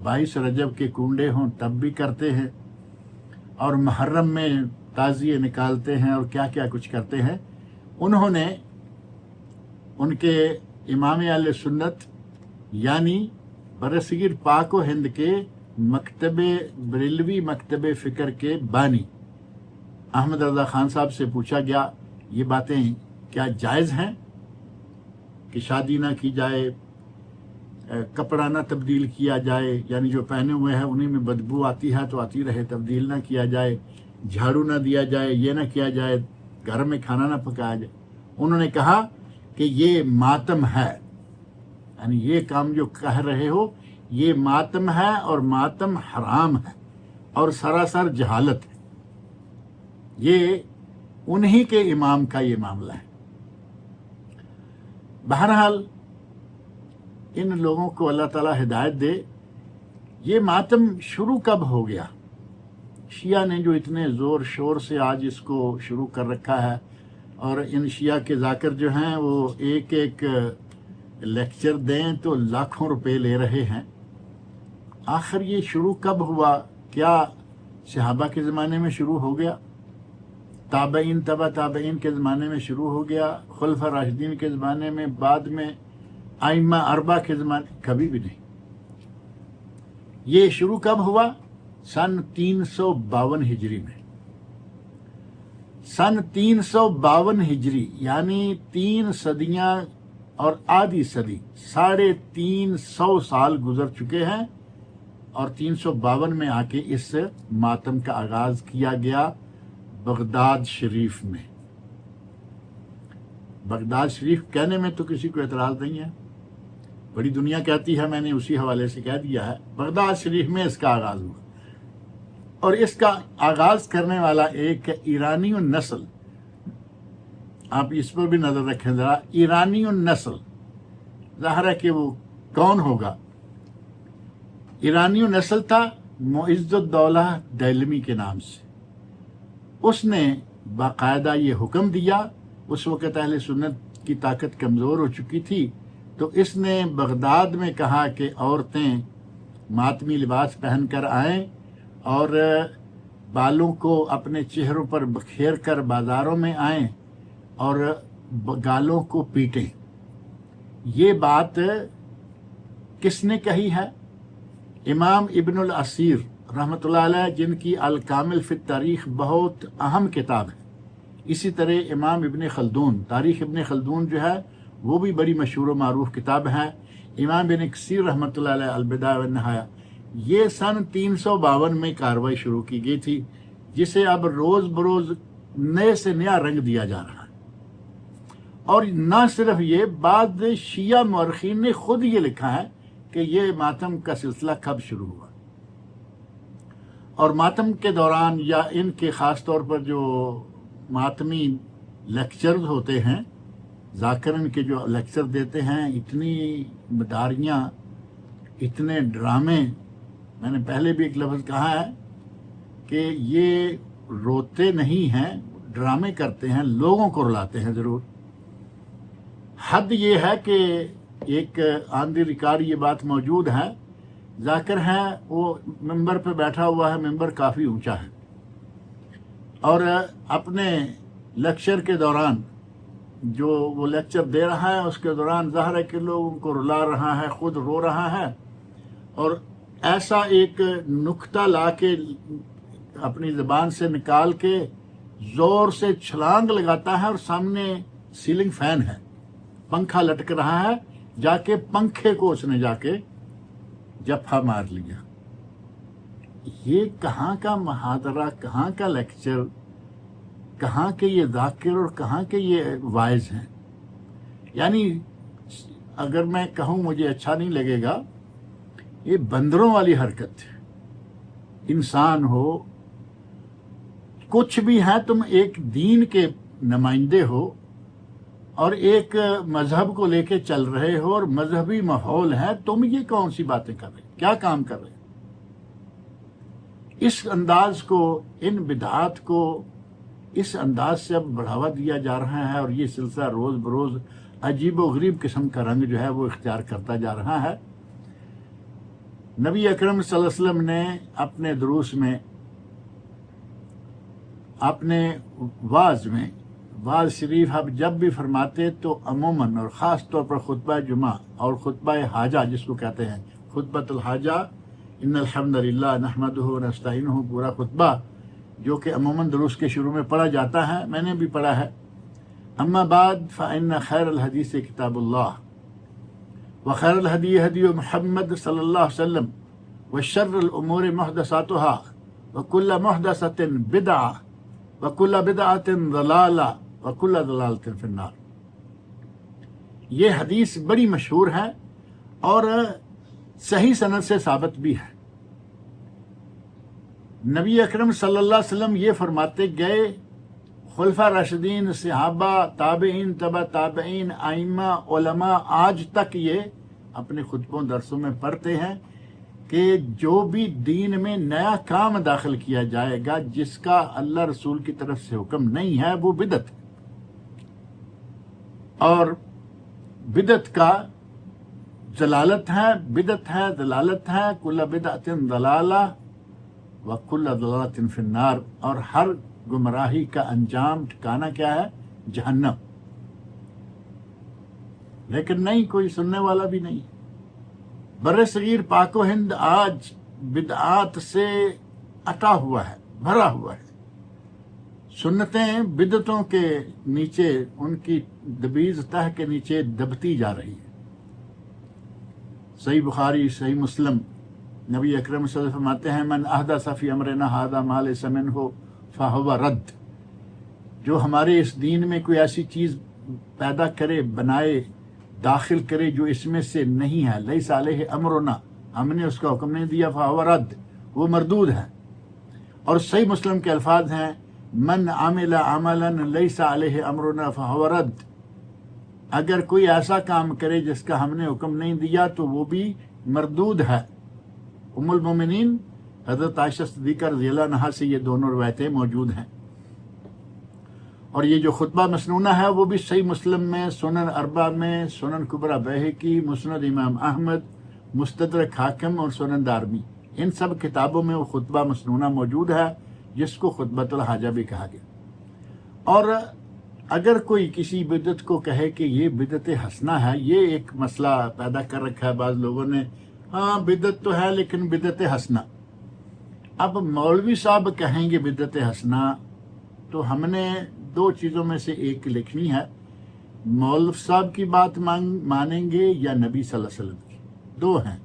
22 رجب کے کنڈے ہوں تب بھی کرتے ہیں، اور محرم میں تعزیے نکالتے ہیں اور کیا کیا کچھ کرتے ہیں۔ انہوں نے ان کے امام اہل سنت یعنی برصغیر پاک و ہند کے مکتب بریلوی مکتب فکر کے بانی احمد رضا خان صاحب سے پوچھا گیا یہ باتیں کیا جائز ہیں کہ شادی نہ کی جائے، کپڑا نہ تبدیل کیا جائے، یعنی جو پہنے ہوئے ہیں انہیں میں بدبو آتی ہے تو آتی رہے، تبدیل نہ کیا جائے، جھاڑو نہ دیا جائے، یہ نہ کیا جائے، گھر میں کھانا نہ پکایا جائے۔ انہوں نے کہا کہ یہ ماتم ہے، یعنی یہ کام جو کہہ رہے ہو یہ ماتم ہے اور ماتم حرام ہے اور سراسر جہالت ہے۔ یہ انہی کے امام کا یہ معاملہ ہے۔ بہرحال ان لوگوں کو اللہ تعالیٰ ہدایت دے۔ یہ ماتم شروع کب ہو گیا؟ شیعہ نے جو اتنے زور شور سے آج اس کو شروع کر رکھا ہے، اور ان شیعہ کے ذاکر جو ہیں وہ ایک ایک لیکچر دیں تو لاکھوں روپے لے رہے ہیں۔ آخر یہ شروع کب ہوا؟ کیا صحابہ کے زمانے میں شروع ہو گیا؟ تابعین تبع تابعین کے زمانے میں شروع ہو گیا؟ خلفاء راشدین کے زمانے میں؟ بعد میں ائمہ اربعہ کے زمانے؟ کبھی بھی نہیں۔ یہ شروع کب ہوا؟ سن 352 ہجری میں۔ سن 352 ہجری یعنی 3 صدیاں اور آدھی صدی، 350 سال گزر چکے ہیں، اور 352 میں آ کے اس ماتم کا آغاز کیا گیا بغداد شریف میں۔ بغداد شریف کہنے میں تو کسی کو اعتراض نہیں ہے، بڑی دنیا کہتی ہے، میں نے اسی حوالے سے کہہ دیا ہے، بغداد شریف میں اس کا آغاز ہوا۔ اور اس کا آغاز کرنے والا ایک ایرانی النسل، آپ اس پر بھی نظر رکھیں ذرا، ایرانی النسل، ظاہر ہے کہ وہ کون ہوگا؟ ایرانی النسل تھا معز الدولہ دیلمی کے نام سے۔ اس نے باقاعدہ یہ حکم دیا، اس وقت اہل سنت کی طاقت کمزور ہو چکی تھی، تو اس نے بغداد میں کہا کہ عورتیں ماتمی لباس پہن کر آئیں اور بالوں کو اپنے چہروں پر بکھیر کر بازاروں میں آئیں اور گالوں کو پیٹیں۔ یہ بات کس نے کہی ہے؟ امام ابن الاسیر رحمۃ اللہ علیہ، جن کی الکامل فی التاریخ بہت اہم کتاب ہے۔ اسی طرح امام ابن خلدون، تاریخ ابن خلدون جو ہے وہ بھی بڑی مشہور و معروف کتاب ہے۔ امام ابن کثیر رحمۃ اللہ علیہ البدایہ والنہایہ، یہ سن 352 میں کاروائی شروع کی گئی تھی، جسے اب روز بروز نئے سے نیا رنگ دیا جا رہا ہے۔ اور نہ صرف یہ، بعض شیعہ مورخین نے خود یہ لکھا ہے کہ یہ ماتم کا سلسلہ کب شروع ہوا، اور ماتم کے دوران یا ان کے خاص طور پر جو ماتمی لیکچرز ہوتے ہیں، ذاکر ان کے جو لیکچر دیتے ہیں، اتنی مداریاں، اتنے ڈرامے، میں نے پہلے بھی ایک لفظ کہا ہے کہ یہ روتے نہیں ہیں، ڈرامے کرتے ہیں، لوگوں کو رلاتے ہیں ضرور۔ حد یہ ہے کہ ایک آن دی ریکارڈ یہ بات موجود ہے، ذاکر ہے وہ ممبر پہ بیٹھا ہوا ہے، ممبر کافی اونچا ہے، اور اپنے لیکچر کے دوران جو وہ لیکچر دے رہا ہے اس کے دوران ظاہر ہے کہ لوگوں کو رلا رہا ہے، خود رو رہا ہے، اور ایسا ایک نکتہ لا کے اپنی زبان سے نکال کے زور سے چھلانگ لگاتا ہے، اور سامنے سیلنگ فین ہے، پنکھا لٹک رہا ہے، جا کے پنکھے کو اس نے جا کے جپھا مار لیا۔ یہ کہاں کا محاضرہ، کہاں کا لیکچر، کہاں کے یہ ذاکر اور کہاں کے یہ وائز ہیں؟ یعنی اگر میں کہوں مجھے اچھا نہیں لگے گا، یہ بندروں والی حرکت ہے۔ انسان ہو، کچھ بھی ہے، تم ایک دین کے نمائندے ہو اور ایک مذہب کو لے کے چل رہے ہو، اور مذہبی ماحول ہے، تم یہ کون سی باتیں کر رہے، کیا کام کر رہے؟ اس انداز کو، ان بدعات کو اس انداز سے اب بڑھاوا دیا جا رہا ہے، اور یہ سلسلہ روز بروز عجیب و غریب قسم کا رنگ جو ہے وہ اختیار کرتا جا رہا ہے۔ نبی اکرم صلی اللہ علیہ وسلم نے اپنے دروس میں، اپنے واز شریف آپ جب بھی فرماتے تو عموماً اور خاص طور پر خطبہ جمعہ اور خطبہ حاجہ جس کو کہتے ہیں خطبۃ الحاجہ، ان الحمد للہ نحمدہ ونستعینہ، پورا خطبہ جو کہ عموماً دروس کے شروع میں پڑھا جاتا ہے، میں نے بھی پڑھا ہے۔ اما بعد فإن خیر الحدیث کتاب اللہ وخیر الہدی ہدی محمد صلی اللہ علیہ وسلم وشر الامور محدثاتها وکل محدثۃ بدعہ وکل بدعۃ ضلالہ وکل ضلالۃ فی النار۔ یہ حدیث بڑی مشہور ہے اور صحیح سند سے ثابت بھی ہے۔ نبی اکرم صلی اللہ علیہ وسلم یہ فرماتے گئے، خلفاء راشدین، صحابہ، تابعین، تبع تابعین، ائمہ، علماء آج تک یہ اپنے خطبوں درسوں میں پڑھتے ہیں کہ جو بھی دین میں نیا کام داخل کیا جائے گا جس کا اللہ رسول کی طرف سے حکم نہیں ہے وہ بدعت ہے، اور بدعت کا ضلالت ہے، بدعت ہے ضلالت ہے، کل بدعت ضلالہ وکل ضلالۃ فی النار، اور ہر گمراہی کا انجام ٹھکانہ کیا ہے؟ جہنم۔ لیکن نہیں، کوئی سننے والا بھی نہیں۔ بر صغیر پاک و ہند آج بدعات سے اٹا ہوا ہے، بھرا ہوا ہے۔ سنتیں بدعتوں کے نیچے، ان کی دبیز تہ کے نیچے دبتی جا رہی ہے۔ صحیح بخاری، صحیح مسلم، نبی اکرم صلی اللہ علیہ وسلم فرماتے ہیں من احدث فی امرنا ھذا ما لیس منہ فہو رد، جو ہمارے اس دین میں کوئی ایسی چیز پیدا کرے، بنائے، داخل کرے جو اس میں سے نہیں ہے، لیس علیہ امرنا، ہم نے اس کا حکم نہیں دیا، فہو رد، وہ مردود ہے۔ اور صحیح مسلم کے الفاظ ہیں من عمل عملا لیس علیہ امرنا فہو رد، اگر کوئی ایسا کام کرے جس کا ہم نے حکم نہیں دیا تو وہ بھی مردود ہے۔ ام المومنین حضرت عائشہ صدیقہ رضی اللہ عنہا سے یہ دونوں روایتیں موجود ہیں۔ اور یہ جو خطبہ مسنونہ ہے وہ بھی صحیح مسلم میں، سنن اربع میں، سنن کبریٰ بیہقی، مسند امام احمد، مستدرک حاکم اور سنن دارمی، ان سب کتابوں میں وہ خطبہ مسنونہ موجود ہے جس کو خطبۃ الحاجہ بھی کہا گیا۔ اور اگر کوئی کسی بدعت کو کہے کہ یہ بدعت حسنہ ہے، یہ ایک مسئلہ پیدا کر رکھا ہے بعض لوگوں نے، ہاں بدعت تو ہے لیکن بدعت حسنہ۔ اب مولوی صاحب کہیں گے بدعت حسنہ تو ہم نے دو چیزوں میں سے ایک لکھنی ہے، مولوی صاحب کی بات مانیں گے یا نبی صلی اللہ علیہ وسلم کی، دو ہیں۔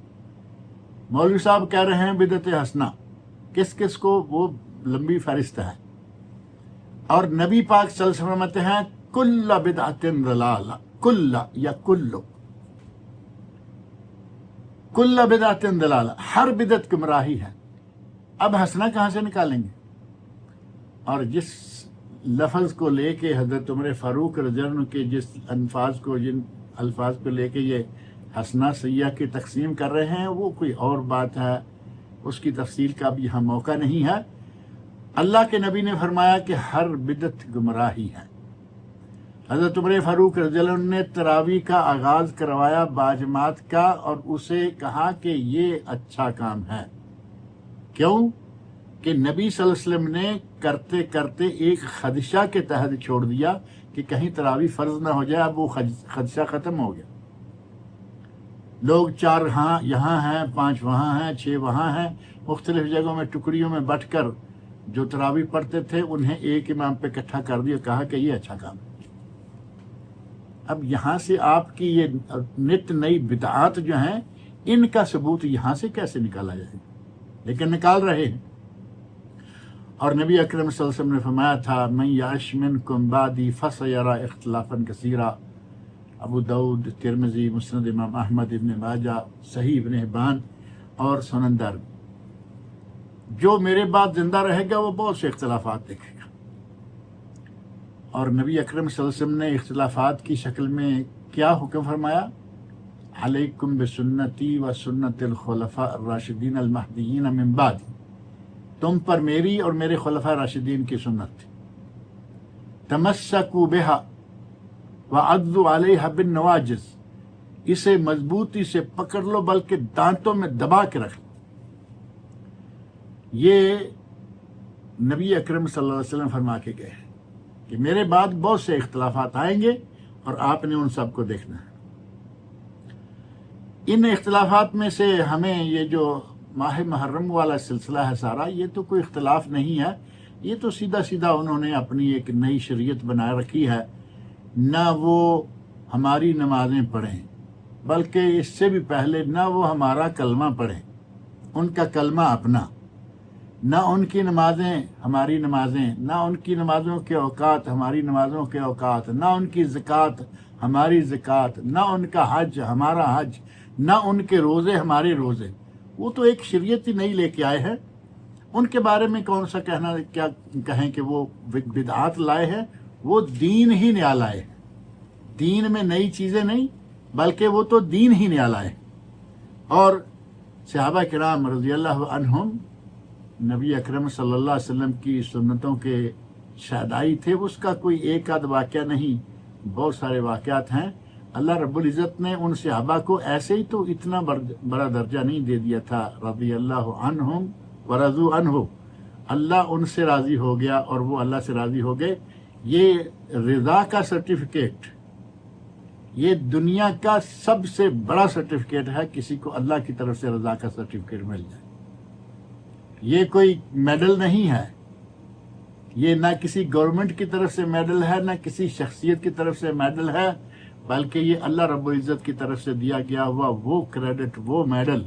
مولوی صاحب کہہ رہے ہیں بدعت حسنہ، کس کس کو، وہ لمبی فہرست ہے۔ اور نبی پاک صلی اللہ علیہ وسلم فرماتے ہیں کل بدعت ضلالہ، کل یا کلو، کل بدعت ضلالہ، ہر بدعت گمراہی ہے۔ اب حسنہ کہاں سے نکالیں گے؟ اور جس لفظ کو لے کے حضرت عمر فاروق رضی اللہ عنہ کے جن الفاظ کو لے کے یہ حسنہ سیئہ کی تقسیم کر رہے ہیں وہ کوئی اور بات ہے، اس کی تفصیل کا بھی یہاں موقع نہیں ہے۔ اللہ کے نبی نے فرمایا کہ ہر بدعت گمراہی ہے۔ حضرت عمر فاروق رضی اللہ عنہ نے تراویح کا آغاز کروایا باجماعت کا اور اسے کہا کہ یہ اچھا کام ہے۔ کیوں؟ کہ نبی صلی اللہ علیہ وسلم نے کرتے کرتے ایک خدشہ کے تحت چھوڑ دیا کہ کہیں تراویح فرض نہ ہو جائے، اب وہ خدشہ ختم ہو گیا۔ لوگ 4 یہاں ہیں، 5 وہاں ہیں، 6 وہاں ہیں، مختلف جگہوں میں ٹکڑیوں میں بٹ کر جو تراویح پڑھتے تھے انہیں ایک امام پہ اکٹھا کر دیا، کہا کہ یہ اچھا کام ہے۔ اب یہاں سے آپ کی یہ نت نئی بدعات جو ہیں ان کا ثبوت یہاں سے کیسے نکالا جائے؟ لیکن نکال رہے ہیں۔ اور نبی اکرم صلی اللہ علیہ وسلم نے فرمایا تھا من یعش منکم بعدی فسیری اختلافا کثیرا، ابو داؤد، ترمذی، مسند امام احمد، ابن ماجہ، صحیح ابن حبان اور سنن دارمی، جو میرے بعد زندہ رہے گا وہ بہت سے اختلافات دیکھے گا۔ اور نبی اکرم صلی اللہ علیہ وسلم نے اختلافات کی شکل میں کیا حکم فرمایا؟ علیکم بسنتی و سنت الخلفاء الراشدین المہدیین من بعدی، تم پر میری اور میرے خلفاء راشدین کی سنت تھی، تمسکوا بہا وعضوا علیہا بالنواجذ، اسے مضبوطی سے پکڑ لو بلکہ دانتوں میں دبا کے رکھ لو۔ یہ نبی اکرم صلی اللہ علیہ وسلم فرما کے گئے ہیں کہ میرے بعد بہت سے اختلافات آئیں گے اور آپ نے ان سب کو دیکھنا ہے۔ ان اختلافات میں سے ہمیں یہ جو ماہ محرم والا سلسلہ ہے سارا، یہ تو کوئی اختلاف نہیں ہے، یہ تو سیدھا سیدھا انہوں نے اپنی ایک نئی شریعت بنا رکھی ہے۔ نہ وہ ہماری نمازیں پڑھیں، بلکہ اس سے بھی پہلے نہ وہ ہمارا کلمہ پڑھیں، ان کا کلمہ اپنا، نہ ان کی نمازیں ہماری نمازیں، نہ ان کی نمازوں کے اوقات ہماری نمازوں کے اوقات، نہ ان کی زکوٰۃ ہماری زکوٰۃ، نہ ان کا حج ہمارا حج، نہ ان کے روزے ہمارے روزے۔ وہ تو ایک شریعت ہی نہیں لے کے آئے ہیں۔ ان کے بارے میں کون سا کہنا، کیا کہیں کہ وہ بدعات لائے ہیں؟ وہ دین ہی نیا لائے، دین میں نئی چیزیں نہیں، بلکہ وہ تو دین ہی نیا لائے۔ اور صحابہ کرام رضی اللہ عنہم نبی اکرم صلی اللہ علیہ وسلم کی سنتوں کے شہدائی تھے، اس کا کوئی ایک آدھ واقعہ نہیں، بہت سارے واقعات ہیں۔ اللہ رب العزت نے ان صحابہ کو ایسے ہی تو اتنا بڑا درجہ نہیں دے دیا تھا، رضی اللہ عنہم ورضوا عنہ، اللہ ان سے راضی ہو گیا اور وہ اللہ سے راضی ہو گئے۔ یہ رضا کا سرٹیفکیٹ، یہ دنیا کا سب سے بڑا سرٹیفکیٹ ہے، کسی کو اللہ کی طرف سے رضا کا سرٹیفکیٹ مل جائے۔ یہ کوئی میڈل نہیں ہے، یہ نہ کسی گورنمنٹ کی طرف سے میڈل ہے، نہ کسی شخصیت کی طرف سے میڈل ہے، بلکہ یہ اللہ رب العزت کی طرف سے دیا گیا ہوا وہ کریڈٹ، وہ میڈل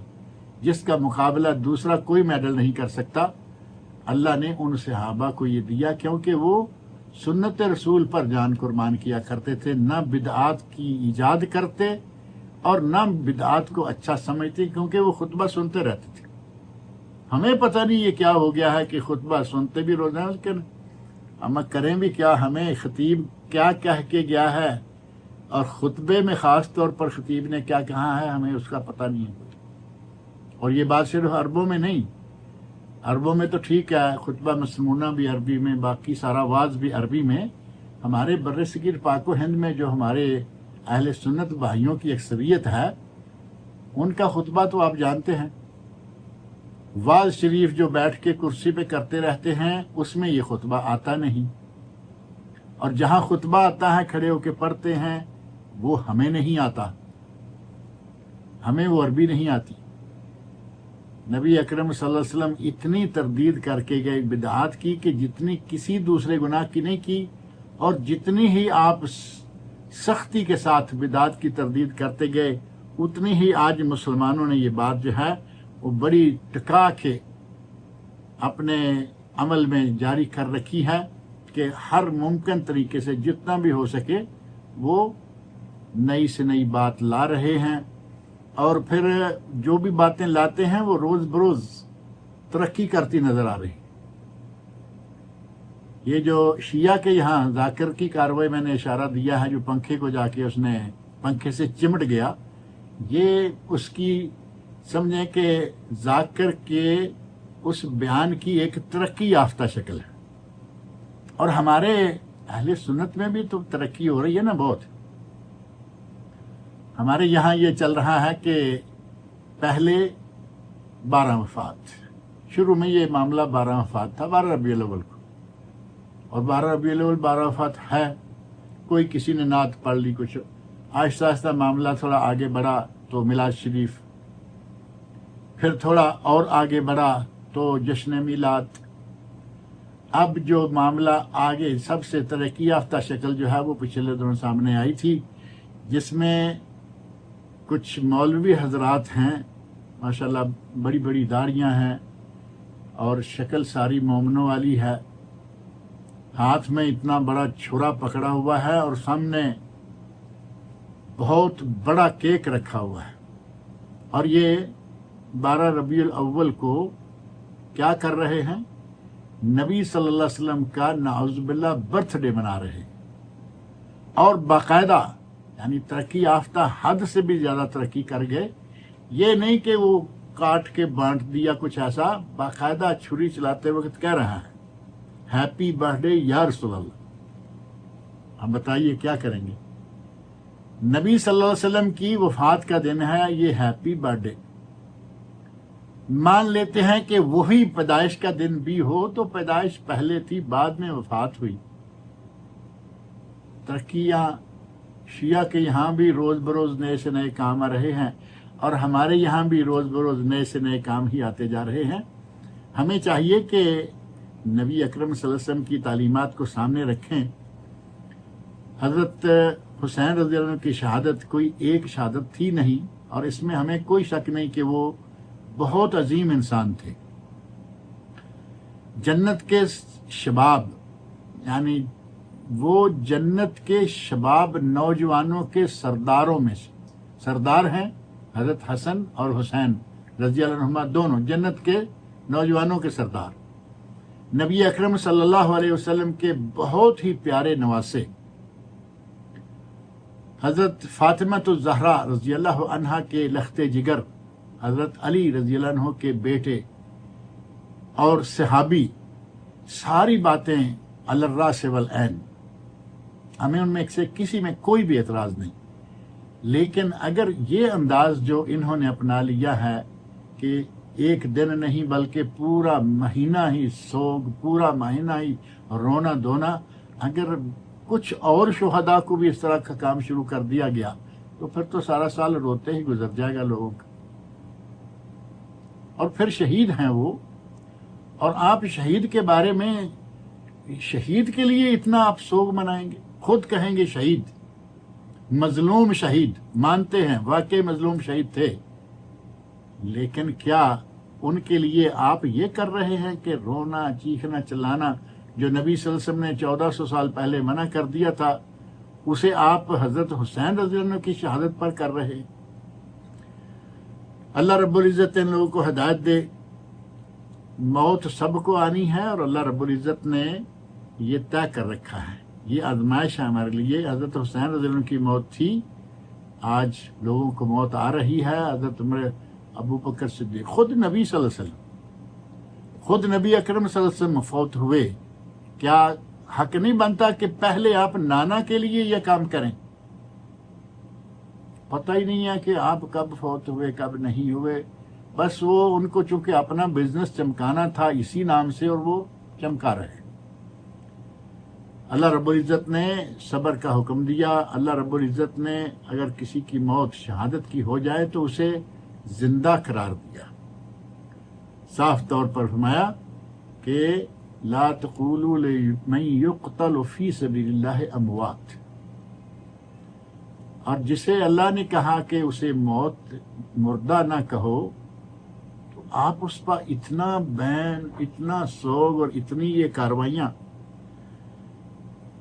جس کا مقابلہ دوسرا کوئی میڈل نہیں کر سکتا۔ اللہ نے ان صحابہ کو یہ دیا کیونکہ وہ سنت رسول پر جان قربان کیا کرتے تھے، نہ بدعات کی ایجاد کرتے اور نہ بدعات کو اچھا سمجھتے، کیونکہ وہ خطبہ سنتے رہتے تھے۔ ہمیں پتہ نہیں یہ کیا ہو گیا ہے کہ خطبہ سنتے بھی روز ہیں، لیکن ہم کریں بھی کیا، ہمیں خطیب کیا کہہ کے گیا ہے اور خطبے میں خاص طور پر خطیب نے کیا کہا ہے ہمیں اس کا پتہ نہیں ہے۔ اور یہ بات صرف عربوں میں نہیں، عربوں میں تو ٹھیک ہے، خطبہ مسمونہ بھی عربی میں، باقی سارا واز بھی عربی میں۔ ہمارے بر صغیر پاک و ہند میں جو ہمارے اہل سنت بھائیوں کی اکثریت ہے، ان کا خطبہ تو آپ جانتے ہیں، واز شریف جو بیٹھ کے کرسی پہ کرتے رہتے ہیں، اس میں یہ خطبہ آتا نہیں، اور جہاں خطبہ آتا ہے کھڑے ہو کے پڑھتے ہیں وہ ہمیں نہیں آتا، ہمیں وہ عربی نہیں آتی۔ نبی اکرم صلی اللہ علیہ وسلم اتنی تردید کر کے گئے بدعات کی کہ جتنی کسی دوسرے گناہ کی نہیں کی، اور جتنی ہی آپ سختی کے ساتھ بدعات کی تردید کرتے گئے، اتنی ہی آج مسلمانوں نے یہ بات جو ہے وہ بڑی ٹکا کے اپنے عمل میں جاری کر رکھی ہے کہ ہر ممکن طریقے سے جتنا بھی ہو سکے وہ نئی سے نئی بات لا رہے ہیں، اور پھر جو بھی باتیں لاتے ہیں وہ روز بروز ترقی کرتی نظر آ رہی۔ یہ جو شیعہ کے یہاں ذاکر کی کاروائی میں نے اشارہ دیا ہے، جو پنکھے کو جا کے اس نے پنکھے سے چمٹ گیا، یہ اس کی سمجھیں کہ ذاکر کے اس بیان کی ایک ترقی یافتہ شکل ہے۔ اور ہمارے اہل سنت میں بھی تو ترقی ہو رہی ہے نا بہت۔ ہمارے یہاں یہ چل رہا ہے کہ پہلے 12 وفات، شروع میں یہ معاملہ 12 وفات تھا، 12 ربیع الاول کو، اور 12 ربیع الاول 12 وفات ہے، کوئی کسی نے نعت پڑھ لی، کچھ آہستہ آہستہ معاملہ تھوڑا آگے بڑھا تو میلاد شریف، پھر تھوڑا اور آگے بڑھا تو جشن میلاد۔ اب جو معاملہ آگے سب سے ترقی یافتہ شکل جو ہے وہ پچھلے دنوں سامنے آئی تھی، جس میں کچھ مولوی حضرات ہیں، ماشاءاللہ بڑی بڑی داڑیاں ہیں اور شکل ساری مومنوں والی ہے، ہاتھ میں اتنا بڑا چھرا پکڑا ہوا ہے اور سامنے بہت بڑا کیک رکھا ہوا ہے، اور یہ 12 ربیع الاول کو کیا کر رہے ہیں؟ نبی صلی اللہ علیہ وسلم کا نعوذ باللہ برتھ ڈے منا رہے ہیں، اور باقاعدہ یعنی ترقی یافتہ حد سے بھی زیادہ ترقی کر گئے۔ یہ نہیں کہ وہ کاٹ کے بانٹ دیا کچھ ایسا، باقاعدہ چھری چلاتے وقت کہہ رہا ہے ہیپی برتھ ڈے یا رسول اللہ۔ اب بتائیے کیا کریں گے؟ نبی صلی اللہ علیہ وسلم کی وفات کا دن ہے یہ ہیپی برتھ ڈے، مان لیتے ہیں کہ وہی پیدائش کا دن بھی ہو تو پیدائش پہلے تھی بعد میں وفات ہوئی، ترقیاں شیعہ کے یہاں بھی روز بروز نئے سے نئے کام آ رہے ہیں اور ہمارے یہاں بھی روز بروز نئے سے نئے کام ہی آتے جا رہے ہیں. ہمیں چاہیے کہ نبی اکرم صلی اللہ علیہ وسلم کی تعلیمات کو سامنے رکھیں. حضرت حسین رضی اللہ عنہ کی شہادت کوئی ایک شہادت تھی نہیں، اور اس میں ہمیں کوئی شک نہیں کہ وہ بہت عظیم انسان تھے. جنت کے شباب، یعنی وہ جنت کے شباب نوجوانوں کے سرداروں میں سے سردار ہیں. حضرت حسن اور حسین رضی اللہ عنہما دونوں جنت کے نوجوانوں کے سردار، نبی اکرم صلی اللہ علیہ وسلم کے بہت ہی پیارے نواسے. حضرت فاطمہ الزہرا رضی اللہ عنہا کے لخت جگر، حضرت علی رضی اللہ عنہ کے بیٹے اور صحابی، ساری باتیں علی الراس والعین. ہمیں ان میں سے کسی میں کوئی بھی اعتراض نہیں، لیکن اگر یہ انداز جو انہوں نے اپنا لیا ہے کہ ایک دن نہیں بلکہ پورا مہینہ ہی سوگ، پورا مہینہ ہی رونا دھونا، اگر کچھ اور شہداء کو بھی اس طرح کا کام شروع کر دیا گیا تو پھر تو سارا سال روتے ہی گزر جائے گا لوگوں کا. اور پھر شہید ہیں وہ، اور آپ شہید کے بارے میں، شہید کے لیے اتنا آپ سوگ منائیں گے؟ خود کہیں گے شہید، مظلوم شہید، مانتے ہیں واقعی مظلوم شہید تھے، لیکن کیا ان کے لیے آپ یہ کر رہے ہیں کہ رونا چیخنا چلانا جو نبی صلی اللہ علیہ وسلم نے 1400 سال پہلے منع کر دیا تھا، اسے آپ حضرت حسین رضی اللہ عنہ کی شہادت پر کر رہے ہیں؟ اللہ رب العزت ان لوگوں کو ہدایت دے. موت سب کو آنی ہے، اور اللہ رب العزت نے یہ طے کر رکھا ہے، یہ آزمائش ہے ہمارے لیے. حضرت حسین رضی اللہ عنہ کی موت تھی، آج لوگوں کو موت آ رہی ہے. حضرت عمر ابو بکر صدیق، خود نبی صلی اللہ علیہ وسلم، خود نبی اکرم صلی اللہ علیہ وسلم فوت ہوئے. کیا حق نہیں بنتا کہ پہلے آپ نانا کے لیے یہ کام کریں؟ پتہ ہی نہیں ہے کہ آپ کب فوت ہوئے کب نہیں ہوئے. بس وہ ان کو چونکہ اپنا بزنس چمکانا تھا اسی نام سے، اور وہ چمکا رہے. اللہ رب العزت نے صبر کا حکم دیا. اللہ رب العزت نے اگر کسی کی موت شہادت کی ہو جائے تو اسے زندہ قرار دیا. صاف طور پر فرمایا کہ لا تقولوا لمن يقتل فی سبیل اللہ اموات. اور جسے اللہ نے کہا کہ اسے موت مردہ نہ کہو، تو آپ اس پر اتنا بین، اتنا سوگ اور اتنی یہ کاروائیاں.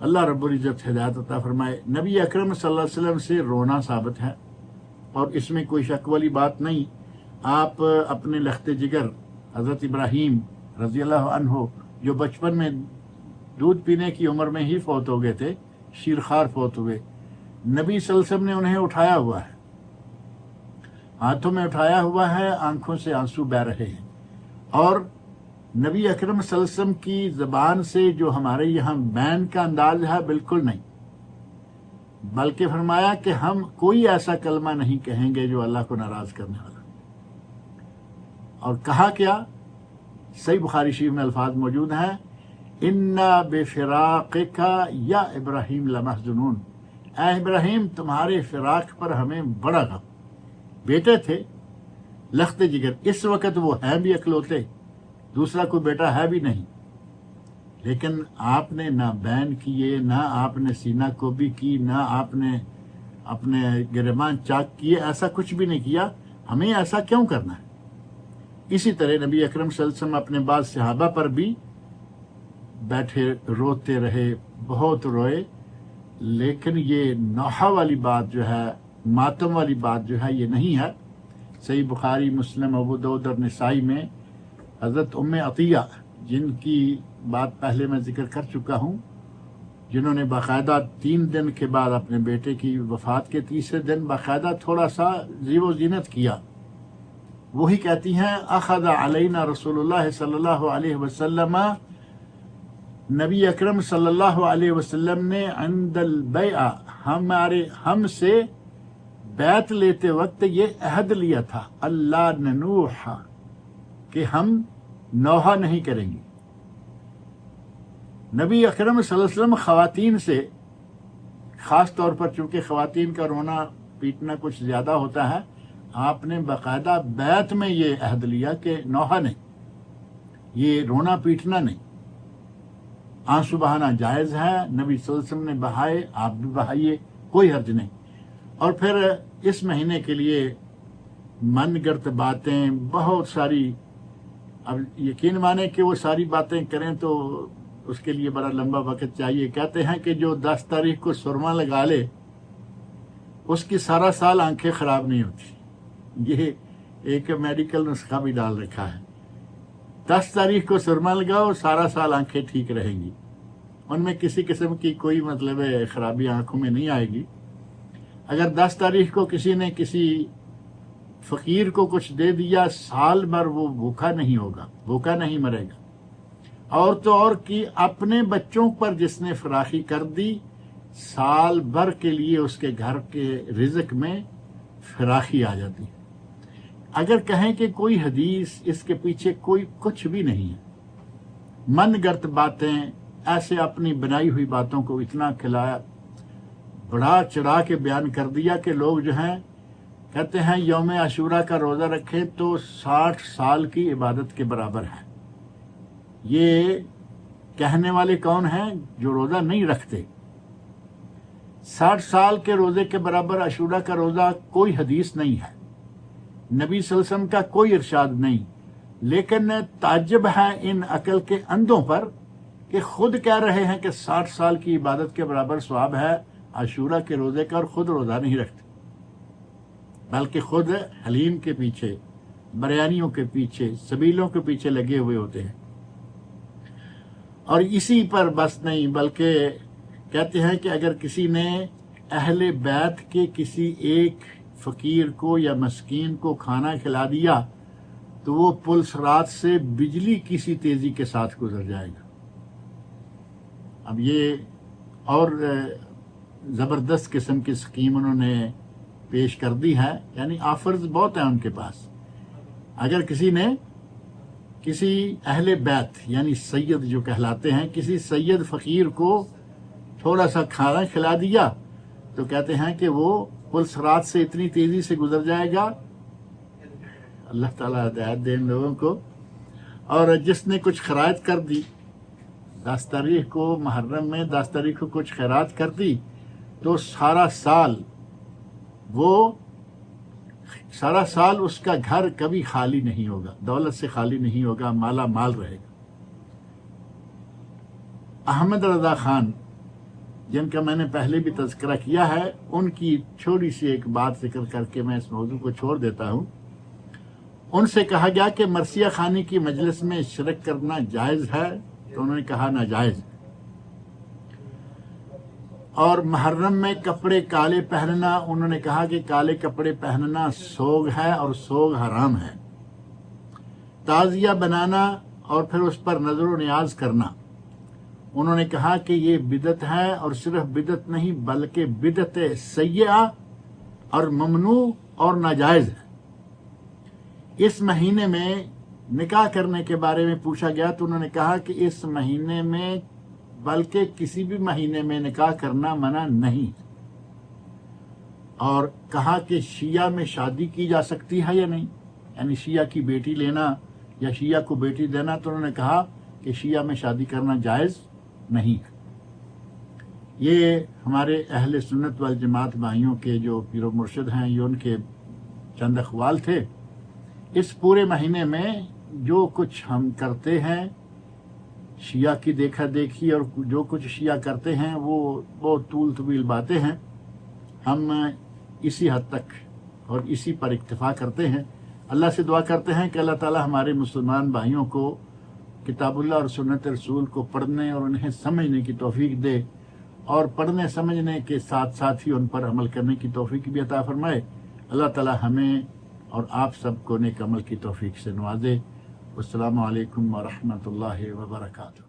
اللہ رب العزت ہدایت عطا فرمائے. نبی اکرم صلی اللہ علیہ وسلم سے رونا ثابت ہے، اور اس میں کوئی شک والی بات نہیں. آپ اپنے لخت جگر حضرت ابراہیم رضی اللہ عنہ، جو بچپن میں دودھ پینے کی عمر میں ہی فوت ہو گئے تھے، شیرخوار فوت ہوئے، نبی صلی اللہ علیہ وسلم نے انہیں اٹھایا ہوا ہے، ہاتھوں میں اٹھایا ہوا ہے، آنکھوں سے آنسو بہہ رہے ہیں. اور نبی اکرم صلی اللہ علیہ وسلم کی زبان سے جو ہمارے یہاں بین کا انداز ہے، بالکل نہیں، بلکہ فرمایا کہ ہم کوئی ایسا کلمہ نہیں کہیں گے جو اللہ کو ناراض کرنے والا. اور کہا کیا؟ صحیح بخاری شریف میں الفاظ موجود ہیں، اِنَّا بِفِرَاقِكَ یا ابراہیم لَمَحْزُنُونَ. اے ابراہیم، تمہارے فراق پر ہمیں بڑا غم. بیٹے تھے، لخت جگر، اس وقت وہ ہیں بھی اکلوتے، دوسرا کوئی بیٹا ہے بھی نہیں، لیکن آپ نے نہ بین کیے، نہ آپ نے سینہ کو بھی کی، نہ آپ نے اپنے گریبان چاک کیے، ایسا کچھ بھی نہیں کیا. ہمیں ایسا کیوں کرنا ہے؟ اسی طرح نبی اکرم صلی اللہ علیہ وسلم اپنے بعض صحابہ پر بھی بیٹھے روتے رہے، بہت روئے، لیکن یہ نوحہ والی بات جو ہے، ماتم والی بات جو ہے، یہ نہیں ہے. صحیح بخاری، مسلم، ابو داؤد اور نسائی میں حضرت ام عطیہ، جن کی بات پہلے میں ذکر کر چکا ہوں، جنہوں نے باقاعدہ 3 دن کے بعد اپنے بیٹے کی وفات کے تیسرے دن باقاعدہ تھوڑا سا زیب و زینت کیا، وہی کہتی ہیں، اخذ علینا رسول اللہ صلی اللہ علیہ وسلم، نبی اکرم صلی اللہ علیہ وسلم نے عند البیع، ہم سے بیعت لیتے وقت یہ عہد لیا تھا، اللہ ننوح، کہ ہم نوحہ نہیں کریں گے. نبی اکرم صلی اللہ علیہ وسلم خواتین سے خاص طور پر چونکہ خواتین کا رونا پیٹنا کچھ زیادہ ہوتا ہے، آپ نے باقاعدہ بیعت میں یہ عہد لیا کہ نوحہ نہیں، یہ رونا پیٹنا نہیں، آنسو بہانا جائز ہے، نبی صلی اللہ علیہ وسلم نے بہائے، آپ بھی بہائیے، کوئی حرج نہیں۔ اور پھر اس مہینے کے لیے من گڑت باتیں بہت ساری، اب یقین مانیں کہ وہ ساری باتیں کریں تو اس کے لیے بڑا لمبا وقت چاہیے۔ کہتے ہیں کہ جو 10 تاریخ کو سرما لگا لے اس کی سارا سال آنکھیں خراب نہیں ہوتی، یہ ایک میڈیکل نسخہ بھی ڈال رکھا ہے۔ 10 تاریخ کو سرما لگاؤ، سارا سال آنکھیں ٹھیک رہیں گی، ان میں کسی قسم کی کوئی مطلب خرابی آنکھوں میں نہیں آئے گی۔ اگر 10 تاریخ کو کسی نے کسی فقیر کو کچھ دے دیا، سال بھر وہ بھوکا نہیں ہوگا، بھوکا نہیں مرے گا۔ اور تو اور کی اپنے بچوں پر جس نے فراخی کر دی، سال بھر کے لیے اس کے گھر کے رزق میں فراخی آ جاتی ہے۔ اگر کہیں کہ کوئی حدیث اس کے پیچھے کوئی کچھ بھی نہیں ہے، من گڑت باتیں، ایسے اپنی بنائی ہوئی باتوں کو اتنا کھلایا، بڑا چڑھا کے بیان کر دیا کہ لوگ جو ہیں کہتے ہیں یوم عاشورہ کا روزہ رکھیں تو 60 سال کی عبادت کے برابر ہے۔ یہ کہنے والے کون ہیں؟ جو روزہ نہیں رکھتے۔ 60 سال کے روزے کے برابر عاشورہ کا روزہ کوئی حدیث نہیں ہے، نبی صلی اللہ علیہ وسلم کا کوئی ارشاد نہیں، لیکن تعجب ہے ان عقل کے اندھوں پر کہ خود کہہ رہے ہیں کہ 60 سال کی عبادت کے برابر ثواب ہے عاشورہ کے روزے کا، اور خود روزہ نہیں رکھتے، بلکہ خود حلیم کے پیچھے، بریانیوں کے پیچھے، سبیلوں کے پیچھے لگے ہوئے ہوتے ہیں۔ اور اسی پر بس نہیں، بلکہ کہتے ہیں کہ اگر کسی نے اہل بیت کے کسی ایک فقیر کو یا مسکین کو کھانا کھلا دیا تو وہ پل صراط سے بجلی کسی تیزی کے ساتھ گزر جائے گا۔ اب یہ اور زبردست قسم کی سکیم انہوں نے پیش کر دی ہے، یعنی آفرز بہت ہیں ان کے پاس۔ اگر کسی نے کسی اہل بیت یعنی سید جو کہلاتے ہیں، کسی سید فقیر کو تھوڑا سا کھانا کھلا دیا تو کہتے ہیں کہ وہ پل صراط سے اتنی تیزی سے گزر جائے گا، اللہ تعالیٰ ہدایت دے ان لوگوں کو۔ اور جس نے کچھ خیرات کر دی، 10 تاریخ کو محرم میں 10 تاریخ کو کچھ خیرات کر دی تو سارا سال اس کا گھر کبھی خالی نہیں ہوگا، دولت سے خالی نہیں ہوگا، مالا مال رہے گا۔ احمد رضا خان جن کا میں نے پہلے بھی تذکرہ کیا ہے، ان کی چھوٹی سی ایک بات ذکر کر کے میں اس موضوع کو چھوڑ دیتا ہوں۔ ان سے کہا گیا کہ مرثیہ خوانی کی مجلس میں شرک کرنا جائز ہے تو انہوں نے کہا ناجائز۔ اور محرم میں کپڑے کالے پہننا، انہوں نے کہا کہ کالے کپڑے پہننا سوگ ہے اور سوگ حرام ہے۔ تعزیہ بنانا اور پھر اس پر نظر و نیاز کرنا، انہوں نے کہا کہ یہ بدعت ہے، اور صرف بدعت نہیں بلکہ بدعت سیئہ اور ممنوع اور ناجائز ہے۔ اس مہینے میں نکاح کرنے کے بارے میں پوچھا گیا تو انہوں نے کہا کہ اس مہینے میں بلکہ کسی بھی مہینے میں نکاح کرنا منع نہیں، اور کہا کہ شیعہ میں شادی کی جا سکتی ہے یا نہیں، یعنی شیعہ کی بیٹی لینا یا شیعہ کو بیٹی دینا، تو انہوں نے کہا کہ شیعہ میں شادی کرنا جائز نہیں ہے۔ یہ ہمارے اہل سنت والجماعت بھائیوں کے جو پیر و مرشد ہیں، یہ ان کے چند اقوال تھے۔ اس پورے مہینے میں جو کچھ ہم کرتے ہیں، شیعہ کی دیکھا دیکھی اور جو کچھ شیعہ کرتے ہیں وہ بہت طول طویل باتیں ہیں، ہم اسی حد تک اور اسی پر اکتفا کرتے ہیں۔ اللہ سے دعا کرتے ہیں کہ اللہ تعالی ہمارے مسلمان بھائیوں کو کتاب اللہ اور سنت رسول کو پڑھنے اور انہیں سمجھنے کی توفیق دے، اور پڑھنے سمجھنے کے ساتھ ساتھ ہی ان پر عمل کرنے کی توفیق بھی عطا فرمائے۔ اللہ تعالی ہمیں اور آپ سب کو نیک عمل کی توفیق سے نوازے۔ السلام علیکم ورحمۃ اللہ وبرکاتہ۔